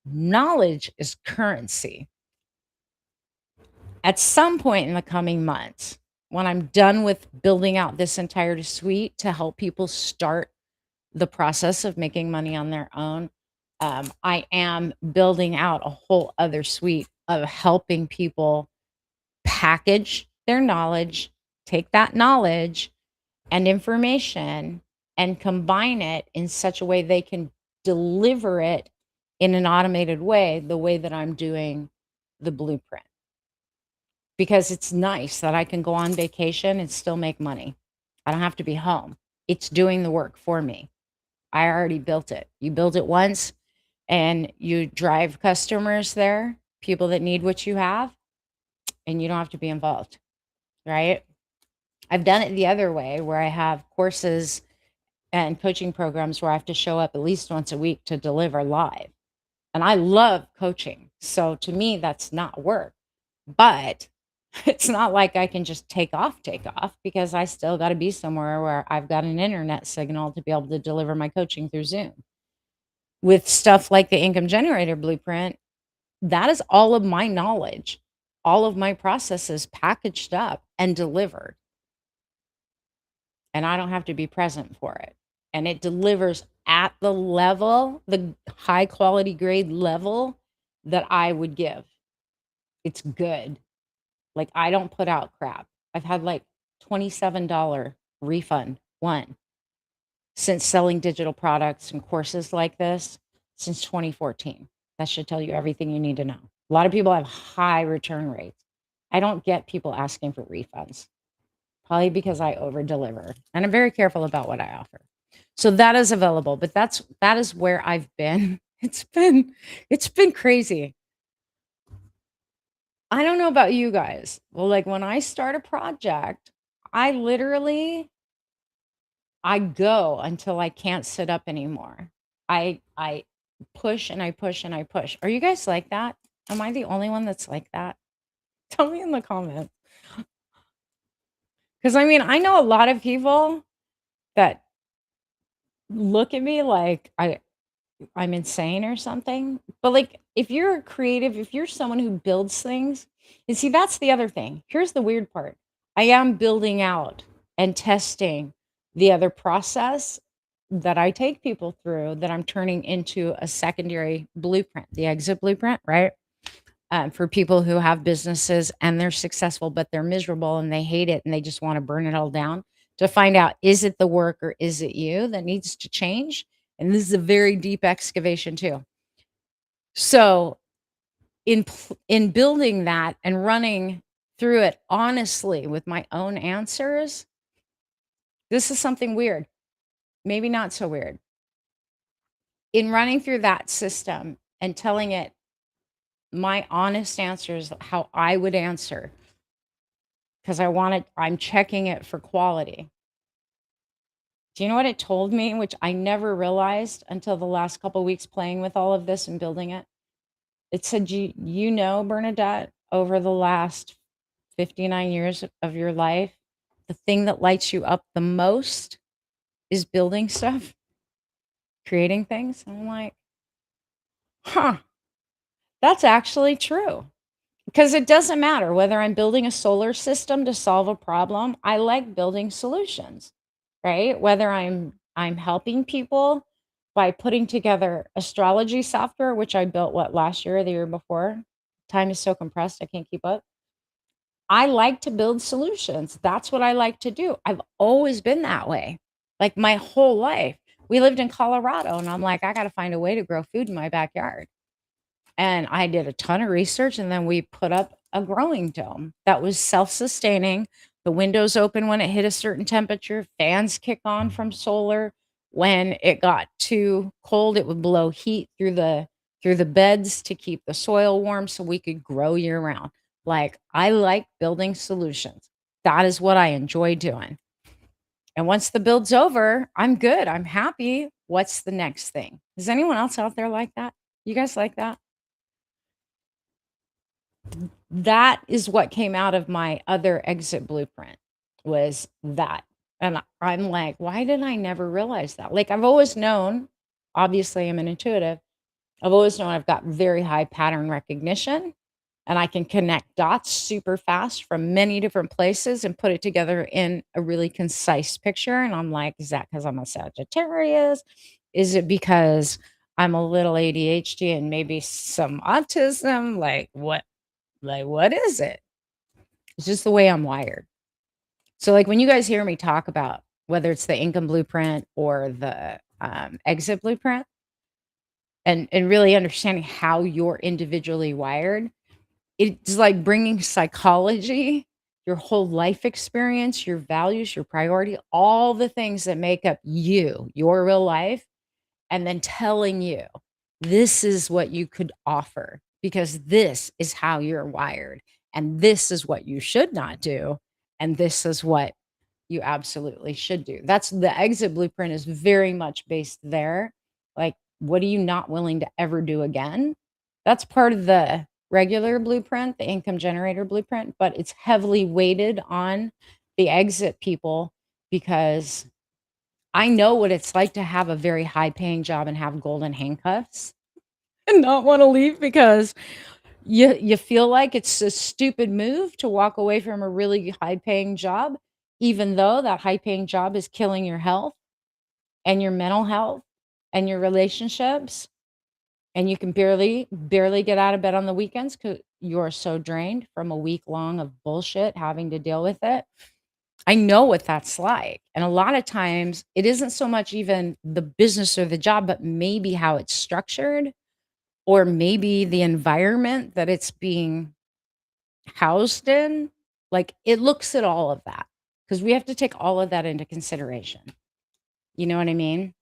S1: Knowledge is currency. At some point in the coming months, when I'm done with building out this entire suite to help people start the process of making money on their own, I am building out a whole other suite of helping people package their knowledge, take that knowledge and information and combine it in such a way they can deliver it in an automated way, the way that I'm doing the blueprint. Because it's nice that I can go on vacation and still make money. I don't have to be home. It's doing the work for me. I already built it. You build it once and you drive customers there, people that need what you have, and you don't have to be involved, right? I've done it the other way where I have courses and coaching programs where I have to show up at least once a week to deliver live. And I love coaching. So to me, that's not work. But it's not like I can just take off, because I still got to be somewhere where I've got an internet signal to be able to deliver my coaching through Zoom. With stuff like the income generator blueprint, that is all of my knowledge, all of my processes packaged up and delivered. And I don't have to be present for it. And it delivers at the level, the high quality grade level that I would give. It's good. Like, I don't put out crap. I've had like $27 refund one since selling digital products and courses like this since 2014. That should tell you everything you need to know. A lot of people have high return rates. I don't get people asking for refunds, probably because I over deliver and I'm very careful about what I offer. So that is available, but that is where I've been. It's been crazy. I don't know about you guys. Well, like when I start a project, I literally I go until I can't sit up anymore. I push and I push and I push. Are you guys like that? Am I the only one that's like that? Tell me in the comments. Cuz I mean, I know a lot of people that look at me like I'm insane or something. But like if you're a creative, if you're someone who builds things, and see that's the other thing. Here's the weird part. I am building out and testing the other process that I take people through that I'm turning into a secondary blueprint, the exit blueprint, right? For people who have businesses and they're successful, but they're miserable and they hate it and they just want to burn it all down to find out, is it the work or is it you that needs to change? And this is a very deep excavation too. So in building that and running through it honestly with my own answers, this is something weird. Maybe not so weird. In running through that system and telling it my honest answers, how I would answer, because I'm checking it for quality. Do you know what it told me, which I never realized until the last couple weeks playing with all of this and building it? It said, you know, Bernadette, over the last 59 years of your life, the thing that lights you up the most is building stuff, creating things. And I'm like, huh, that's actually true. Because it doesn't matter whether I'm building a solar system to solve a problem. I like building solutions, right? Whether I'm I'm helping people by putting together astrology software, which I built, what, last year or the year before? Time is so compressed, I can't keep up. I like to build solutions. That's what I like to do. I've always been that way, like, my whole life. We lived in Colorado, and I'm like, "I gotta find a way to grow food in my backyard." And I did a ton of research, and then we put up a growing dome that was self-sustaining. The windows open when it hit a certain temperature, fans kick on from solar. When it got too cold, it would blow heat through the beds to keep the soil warm so we could grow year round. Like, I like building solutions. That is what I enjoy doing. And once the build's over, I'm good. I'm happy. What's the next thing? Is anyone else out there like that? You guys like that? That is what came out of my other exit blueprint, was that. And I'm like, "Why did I never realize that?" Like, I've always known, obviously, I'm an intuitive. I've always known I've got very high pattern recognition, and I can connect dots super fast from many different places and put it together in a really concise picture, and I'm like, "Is that because 'cause I'm a Sagittarius? Is it because I'm a little ADHD and maybe some autism? What is it?" It's just the way I'm wired. So, like, when you guys hear me talk about whether it's the income blueprint or the, exit blueprint, and really understanding how you're individually wired, it's like bringing psychology, your whole life experience, your values, your priority, all the things that make up you, your real life, and then telling you, "This is what you could offer because this is how you're wired, and this is what you should not do, and this is what you absolutely should do." That's the exit blueprint is very much based there. Like, what are you not willing to ever do again? That's part of the regular blueprint, the income generator blueprint, but it's heavily weighted on the exit people because I know what it's like to have a very high paying job and have golden handcuffs and not wanna leave because you feel like it's a stupid move to walk away from a really high paying job, even though that high paying job is killing your health and your mental health and your relationships, and you can barely get out of bed on the weekends because 'cause you're so drained from a week long of bullshit having to deal with it. I know what that's like, and a lot of times, it isn't so much even the business or the job, but maybe how it's structured or maybe the environment that it's being housed in. Like, it looks at all of that because we have to take all of that into consideration. You know what I mean?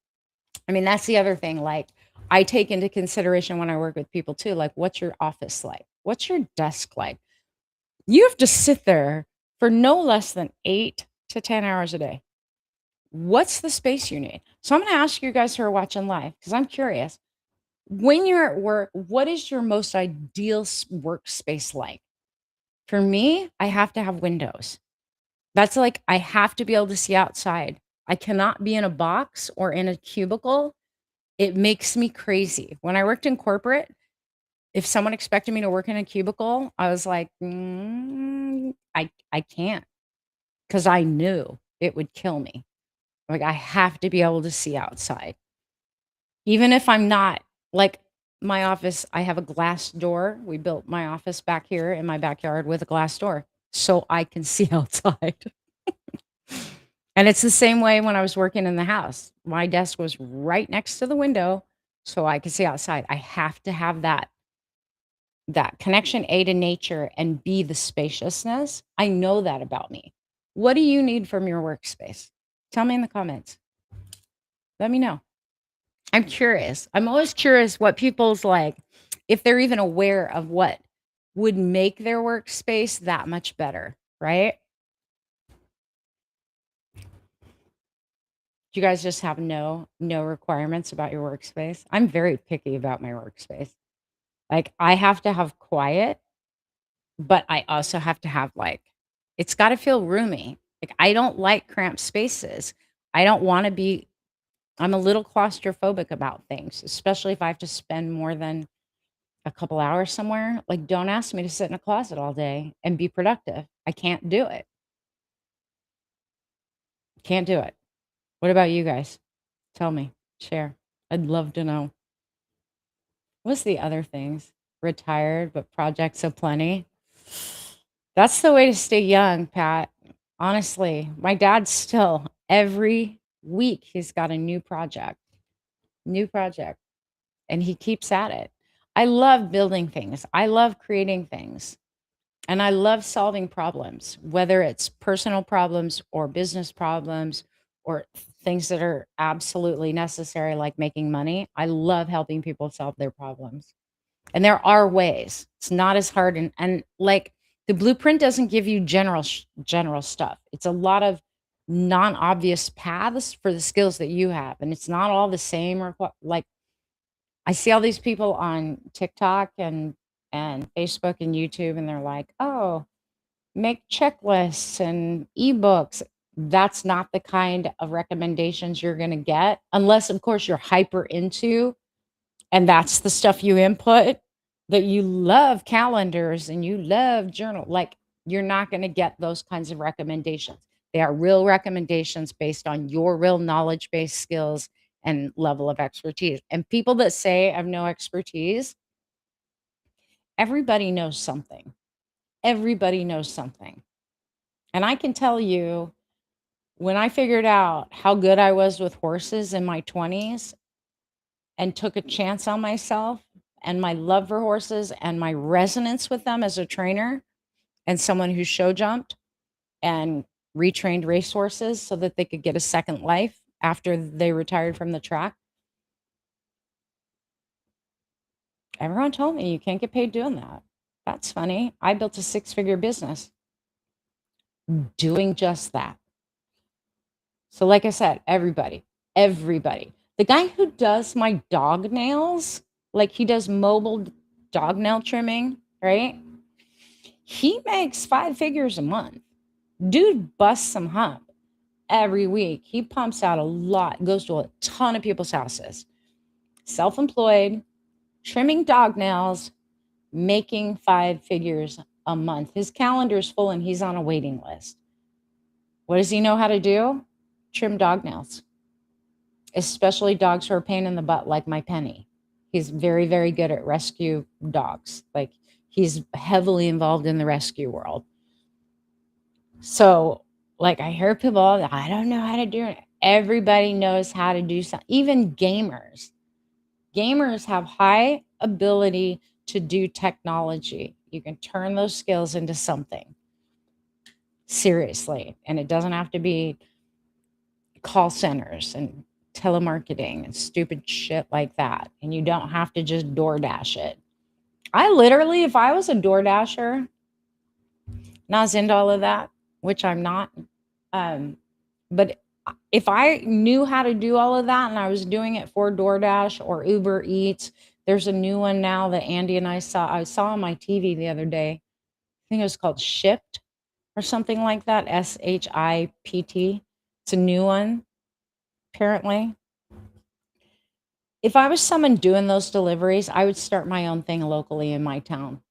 S1: I mean, that's the other thing, like, I take into consideration when I work with people too, like, what's your office like? What's your desk like? You have to sit there for no less than 8 to 10 hours a day. What's the space you need? So I'm gonna ask you guys who are watching live because 'cause I'm curious. When you're at work, what is your most ideal workspace like? For me, I have to have windows. That's like I have to be able to see outside. I cannot be in a box or in a cubicle. It makes me crazy. When I worked in corporate, if someone expected me to work in a cubicle, I was like, I can't, because I knew it would kill me. Like, I have to be able to see outside. Even if I'm not like, my office, I have a glass door. We built my office back here in my backyard with a glass door so I can see outside. And it's the same way when I was working in the house. My desk was right next to the window so I could see outside. I have to have that connection, A, to nature, and B, the spaciousness. I know that about me. What do you need from your workspace? Tell me in the comments. Let me know. I'm curious. I'm always curious what people's like, if they're even aware of what would make their workspace that much better, right? Do you guys just have no requirements about your workspace? I'm very picky about my workspace. Like, I have to have quiet, but I also have to have, like, it's gotta feel roomy. Like, I don't like cramped spaces. I don't wanna be I'm a little claustrophobic about things, especially if I have to spend more than a couple hours somewhere. Like, don't ask me to sit in a closet all day and be productive. I can't do it. Can't do it. What about you guys? Tell me. Share. I'd love to know. What's the other things? Retired, but projects aplenty. That's the way to stay young, Pat. Honestly, my dad still every week he's got a new project, and he keeps at it. I love building things. I love creating things. And I love solving problems, whether it's personal problems or business problems or things that are absolutely necessary, like making money. I love helping people solve their problems. And there are ways. It's not as hard, and like the blueprint doesn't give you general stuff. It's a lot of non-obvious paths for the skills that you have, and it's not all the same or like I see all these people on TikTok and Facebook and YouTube, and they're like, "Oh, make checklists and ebooks." That's not the kind of recommendations you're going to get, unless, of course, you're hyper into, and that's the stuff you input, that you love calendars and you love journal. Like, you're not going to get those kinds of recommendations. They are real recommendations based on your real knowledge based skills and level of expertise. And people that say I have no expertise, everybody knows something. Everybody knows something. And I can tell you, when I figured out how good I was with horses in my 20s and took a chance on myself and my love for horses and my resonance with them as a trainer and someone who show jumped and retrained racehorses so that they could get a second life after they retired from the track. Everyone told me you can't get paid doing that. That's funny. I built a 6-figure business doing just that. So, like I said, everybody. The guy who does my dog nails, like he does mobile dog nail trimming, right? He makes 5 figures a month. Dude busts some hump every week. He pumps out a lot, goes to a ton of people's houses. Self employed, trimming dog nails, making 5 figures a month. His calendar's full and he's on a waiting list. What does he know how to do? Trim dog nails, especially dogs who are a pain in the butt, like my Penny. He's very, very good at rescue dogs. Like, he's heavily involved in the rescue world. So, like, I hear people, I don't know how to do it. Everybody knows how to do something. Even gamers. Gamers have high ability to do technology. You can turn those skills into something. Seriously. And it doesn't have to be call centers and telemarketing and stupid shit like that. And you don't have to just DoorDash it. I literally, if I was a DoorDasher, not as into all of that, which I'm not, but if I knew how to do all of that and I was doing it for DoorDash or Uber Eats, there's a new one now that Andy and I saw on my TV the other day. I think it was called Shipt or something like that, SHIPT. It's a new one, apparently. If I was someone doing those deliveries, I would start my own thing locally in my town.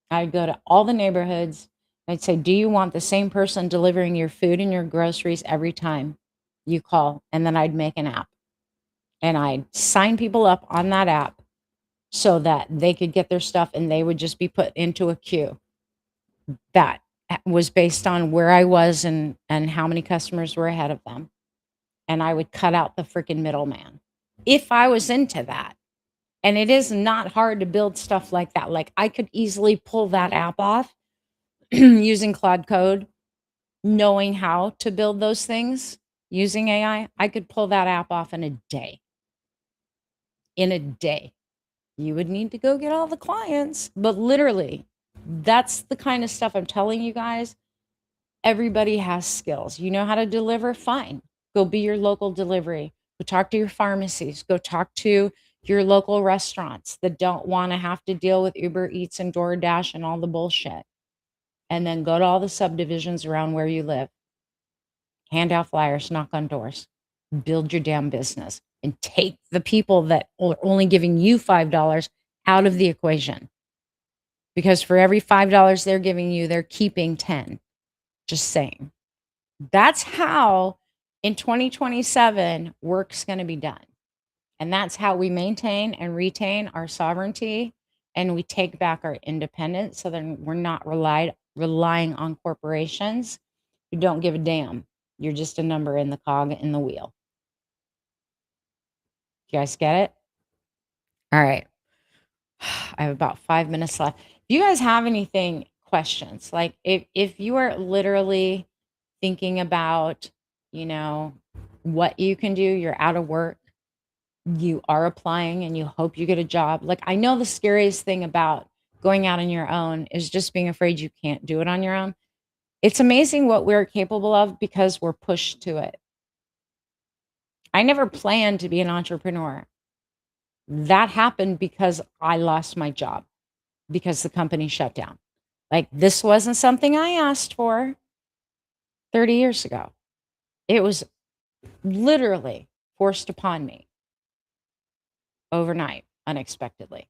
S1: I'd go to all the neighborhoods. I'd say, "Do you want the same person delivering your food and your groceries every time you call?" And then I'd make an app and I'd sign people up on that app so that they could get their stuff and they would just be put into a queue that was based on where I was and how many customers were ahead of them. And I would cut out the freaking middleman if I was into that. And it is not hard to build stuff like that. Like, I could easily pull that app off using Claude Code, knowing how to build those things using AI. I could pull that app off in a day. In a day. You would need to go get all the clients, but literally, that's the kind of stuff I'm telling you guys. Everybody has skills. You know how to deliver? Fine. Go be your local delivery. Go talk to your pharmacies. Go talk to your local restaurants that don't want to have to deal with Uber Eats and DoorDash and all the bullshit. And then go to all the subdivisions around where you live. Hand out flyers, knock on doors, build your damn business, and take the people that are only giving you $5 out of the equation. Because for every $5 they're giving you, they're keeping 10. Just saying. That's how In 2027, work's going to be done. And that's how we maintain and retain our sovereignty and we take back our independence so then we're not relying on corporations who don't give a damn. You're just a number in the cog in the wheel. You guys get it? All right. I have about 5 minutes left. If you guys have anything, questions, like if you are literally thinking about, you know, what you can do, you're out of work, you are applying and you hope you get a job. Like, I know the scariest thing about going out on your own is just being afraid you can't do it on your own. It's amazing what we're capable of because we're pushed to it. I never planned to be an entrepreneur. That happened because I lost my job because the company shut down. Like, this wasn't something I asked for 30 years ago. It was literally forced upon me overnight, unexpectedly.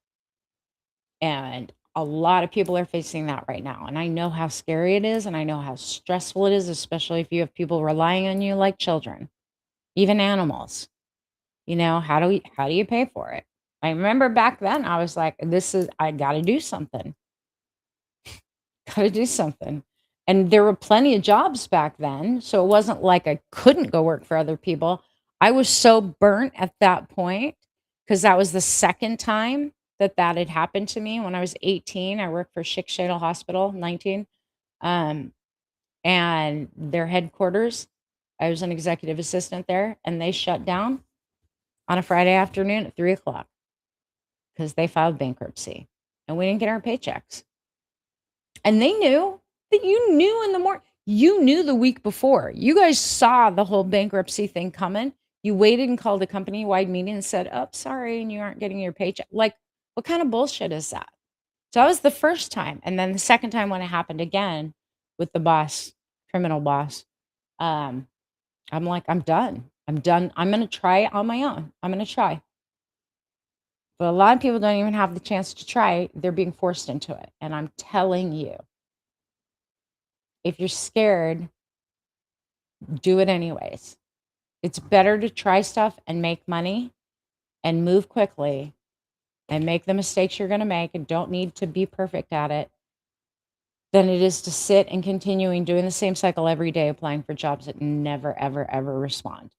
S1: And a lot of people are facing that right now. And I know how scary it is. And I know how stressful it is, especially if you have people relying on you like children, even animals. You know, how do you pay for it? I remember back then I was like, I gotta do something. Gotta do something. And there were plenty of jobs back then. So it wasn't like I couldn't go work for other people. I was so burnt at that point because that was the second time that that had happened to me. When I was 18, I worked for Schick Hospital, 19, um, and their headquarters. I was an executive assistant there, and they shut down on a Friday afternoon at 3 o'clock because they filed bankruptcy, and we didn't get our paychecks. And they knew that you knew in the morning. You knew the week before. You guys saw the whole bankruptcy thing coming. You waited and called a company-wide meeting and said, "Oh, sorry, and you aren't getting your paycheck." Like, what kind of bullshit is that? So that was the first time. And then the second time when it happened again with the boss, criminal boss, um, I'm like, I'm done. I'm done. I'm gonna try it on my own. I'm gonna try. But a lot of people don't even have the chance to try. They're being forced into it. And I'm telling you, if you're scared, do it anyways. It's better to try stuff and make money and move quickly and make the mistakes you're going to make and don't need to be perfect at it than it is to sit and continuing doing the same cycle every day, applying for jobs that never, ever, ever respond.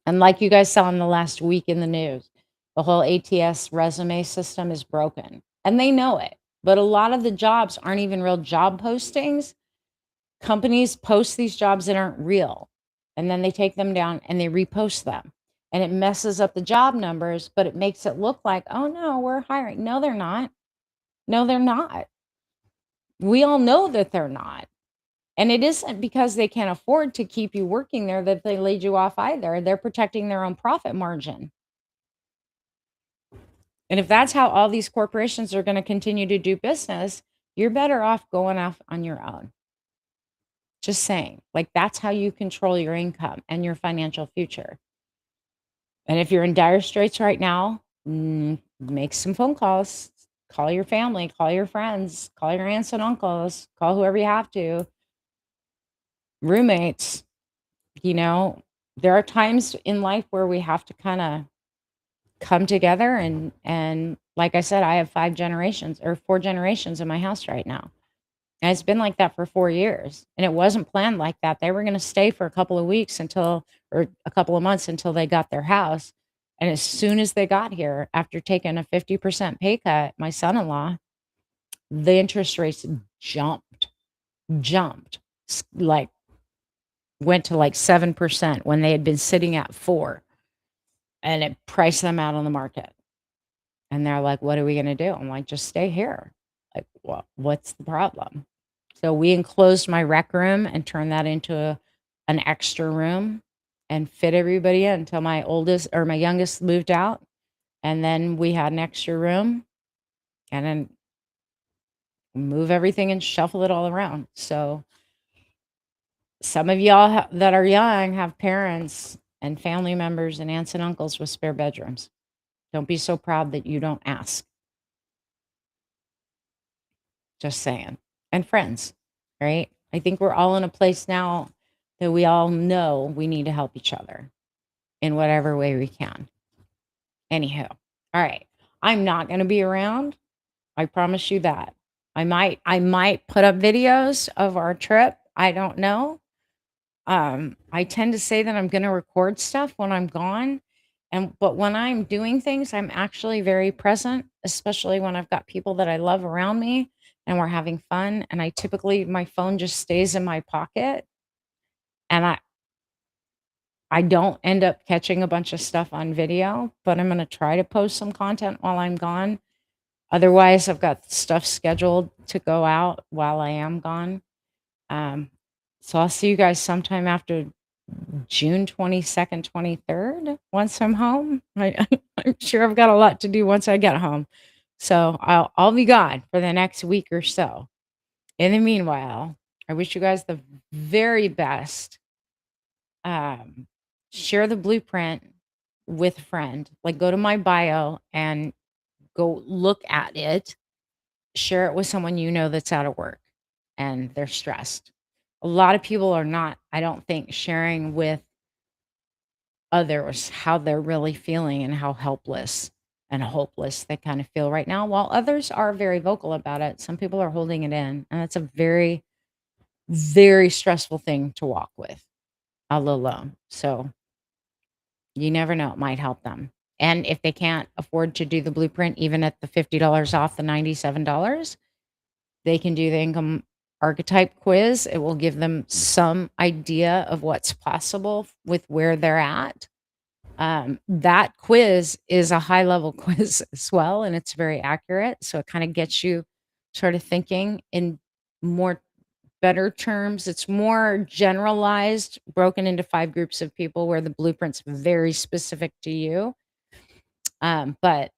S1: And like you guys saw in the last week in the news, the whole ATS resume system is broken and they know it. But a lot of the jobs aren't even real job postings. Companies post these jobs that aren't real, and then they take them down and they repost them. And it messes up the job numbers, but it makes it look like, oh no, we're hiring. No, they're not. No, they're not. We all know that they're not. And it isn't because they can't afford to keep you working there that they laid you off either. They're protecting their own profit margin. And if that's how all these corporations are going to continue to do business, you're better off going off on your own. Just saying, like, that's how you control your income and your financial future. And if you're in dire straits right now, make some phone calls, call your family, call your friends, call your aunts and uncles, call whoever you have to, roommates. You know, there are times in life where we have to kind of come together and like I said, I have 5 generations or 4 generations in my house right now. And it's been like that for 4 years, and it wasn't planned like that. They were gonna stay for a couple of weeks until or a couple of months until they got their house, and as soon as they got here, after taking a 50% pay cut, my son-in-law, the interest rates jumped, like, went to, like, 7% when they had been sitting at 4, and it priced them out on the market, and they're like, "What are we gonna do?" I'm like, "Just stay here." Like, what's the problem? So we enclosed my rec room and turned that into an extra room and fit everybody in until my youngest moved out. And then we had an extra room and then move everything and shuffle it all around. So some of y'all that are young have parents and family members and aunts and uncles with spare bedrooms. Don't be so proud that you don't ask. Just saying. And friends, right? I think we're all in a place now So we all know we need to help each other in whatever way we can. Anywho, all right. I'm not going to be around. I promise you that. I might put up videos of our trip. I don't know. I tend to say that I'm going to record stuff when I'm gone. But when I'm doing things, I'm actually very present, especially when I've got people that I love around me and we're having fun. And I typically, my phone just stays in my pocket and I don't end up catching a bunch of stuff on video, but I'm going to try to post some content while I'm gone. Otherwise, I've got stuff scheduled to go out while I am gone. Um, so I'll see you guys sometime after June 22nd, 23rd, once I'm home. I'm sure I've got a lot to do once I get home. So I'll be gone for the next week or so. In the meanwhile, I wish you guys the very best. Um, share the blueprint with a friend. Like go to my bio and go look at it. Share it with someone you know that's out of work and they're stressed. A lot of people are not, I don't think, sharing with others how they're really feeling and how helpless and hopeless they kind of feel right now, while others are very vocal about it. Some people are holding it in, and it's a very, very stressful thing to walk with all alone. So you never know, it might help them. And if they can't afford to do the blueprint, even at the $50 off the $97, they can do the income archetype quiz. It will give them some idea of what's possible with where they're at. That quiz is a high level quiz as well, and it's very accurate. So it kind of gets you sort of thinking in more better terms. It's more generalized, broken into 5 groups of people where the blueprint's very specific to you, but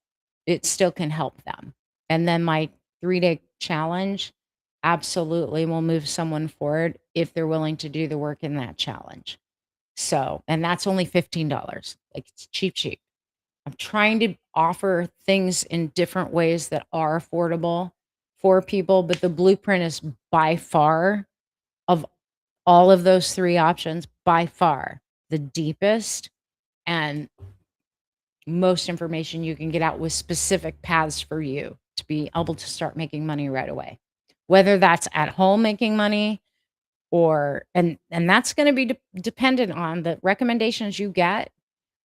S1: it still can help them. And then my 3-day challenge absolutely will move someone forward if they're willing to do the work in that challenge. So, and that's only $15. Like it's cheap, cheap. I'm trying to offer things in different ways that are affordable for people, but the blueprint is by far of all of those 3 options, by far the deepest and most information you can get out with specific paths for you to be able to start making money right away. Whether that's at home making money or and that's going to be dependent on the recommendations you get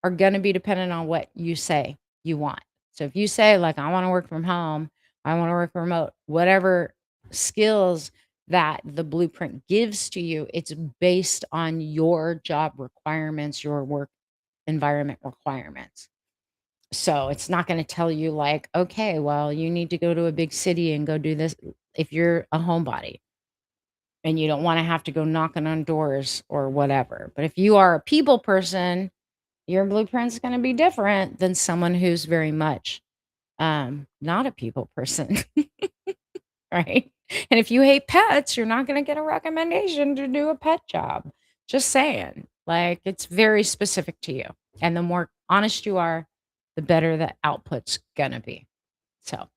S1: are going to be dependent on what you say you want. So if you say like I want to work from home, I want to work remote, whatever skills that the blueprint gives to you, it's based on your job requirements, your work environment requirements. So it's not going to tell you like, okay, well, you need to go to a big city and go do this if you're a homebody and you don't want to have to go knocking on doors or whatever. But if you are a people person, your blueprint's going to be different than someone who's very much not a people person, right? And if you hate pets, you're not going to get a recommendation to do a pet job. Just saying, like it's very specific to you. And the more honest you are, the better the output's going to be. So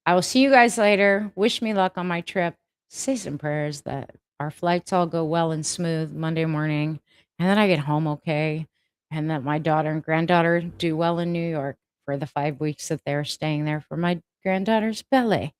S1: I will see you guys later. Wish me luck on my trip. Say some prayers that our flights all go well and smooth Monday morning, and then I get home okay, and that my daughter and granddaughter do well in New York for the 5 weeks that they're staying there for my granddaughter's ballet.